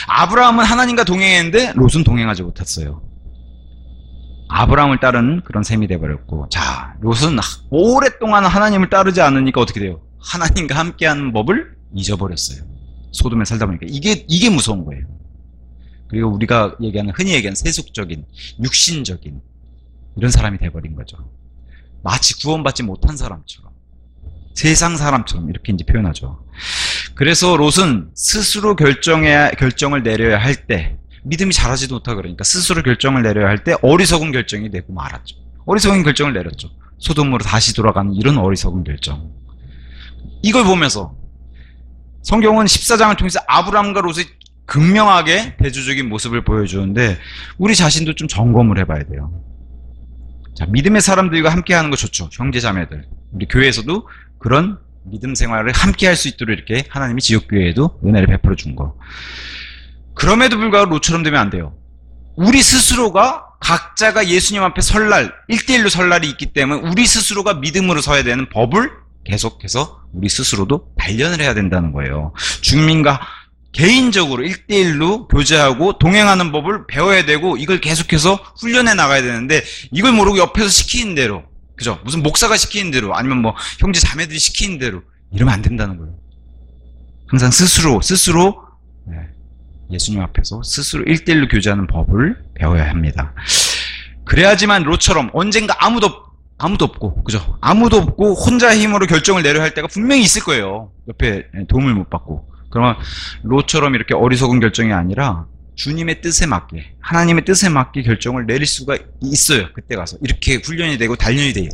아브라함은 하나님과 동행했는데 롯은 동행하지 못했어요. 아브라함을 따르는 그런 셈이 돼버렸고, 자, 롯은 오랫동안 하나님을 따르지 않으니까 어떻게 돼요? 하나님과 함께하는 법을 잊어버렸어요. 소돔에 살다 보니까. 이게 무서운 거예요. 그리고 우리가 흔히 얘기하는 세속적인, 육신적인 이런 사람이 돼버린 거죠. 마치 구원받지 못한 사람처럼, 세상 사람처럼 이렇게 이제 표현하죠. 그래서 롯은 스스로 결정을 내려야 할 때, 믿음이 자라지도 못하고 그러니까 스스로 결정을 내려야 할 때 어리석은 결정이 되고 말았죠. 어리석은 결정을 내렸죠. 소돔으로 다시 돌아가는 이런 어리석은 결정. 이걸 보면서 성경은 14장을 통해서 아브라함과 롯의 극명하게 대조적인 모습을 보여주는데 우리 자신도 좀 점검을 해봐야 돼요. 자, 믿음의 사람들과 함께하는 거 좋죠. 형제자매들. 우리 교회에서도 그런 믿음 생활을 함께할 수 있도록 이렇게 하나님이 지역교회에도 은혜를 베풀어 준 거. 그럼에도 불구하고 롯처럼 되면 안 돼요. 우리 스스로가 각자가 예수님 앞에 설 날, 1대1로 설 날이 있기 때문에 우리 스스로가 믿음으로 서야 되는 법을 계속해서 우리 스스로도 단련을 해야 된다는 거예요. 주민과 개인적으로 1대1로 교제하고 동행하는 법을 배워야 되고 이걸 계속해서 훈련해 나가야 되는데 이걸 모르고 옆에서 시키는 대로, 그죠? 무슨 목사가 시키는 대로 아니면 뭐 형제 자매들이 시키는 대로 이러면 안 된다는 거예요. 항상 스스로 예수님 앞에서 스스로 1대1로 교제하는 법을 배워야 합니다. 그래야지만 롯처럼 언젠가 아무도 없고, 그죠? 아무도 없고 혼자 힘으로 결정을 내려야 할 때가 분명히 있을 거예요. 옆에 도움을 못 받고. 그러면 롯처럼 이렇게 어리석은 결정이 아니라 주님의 뜻에 맞게, 하나님의 뜻에 맞게 결정을 내릴 수가 있어요. 그때 가서 이렇게 훈련이 되고 단련이 돼요.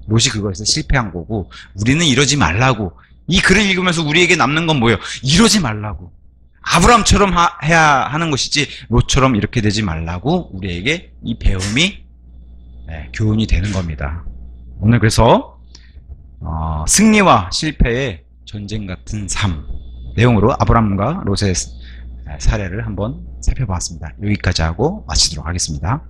롯이 그거에서 실패한 거고 우리는 이러지 말라고. 이 글을 읽으면서 우리에게 남는 건 뭐예요? 이러지 말라고. 아브라함처럼 해야 하는 것이지 롯처럼 이렇게 되지 말라고 우리에게 이 배움이 교훈이 되는 겁니다. 오늘 그래서 승리와 실패의 전쟁 같은 삶 내용으로 아브라함과 롯의 사례를 한번 살펴봤습니다. 여기까지 하고 마치도록 하겠습니다.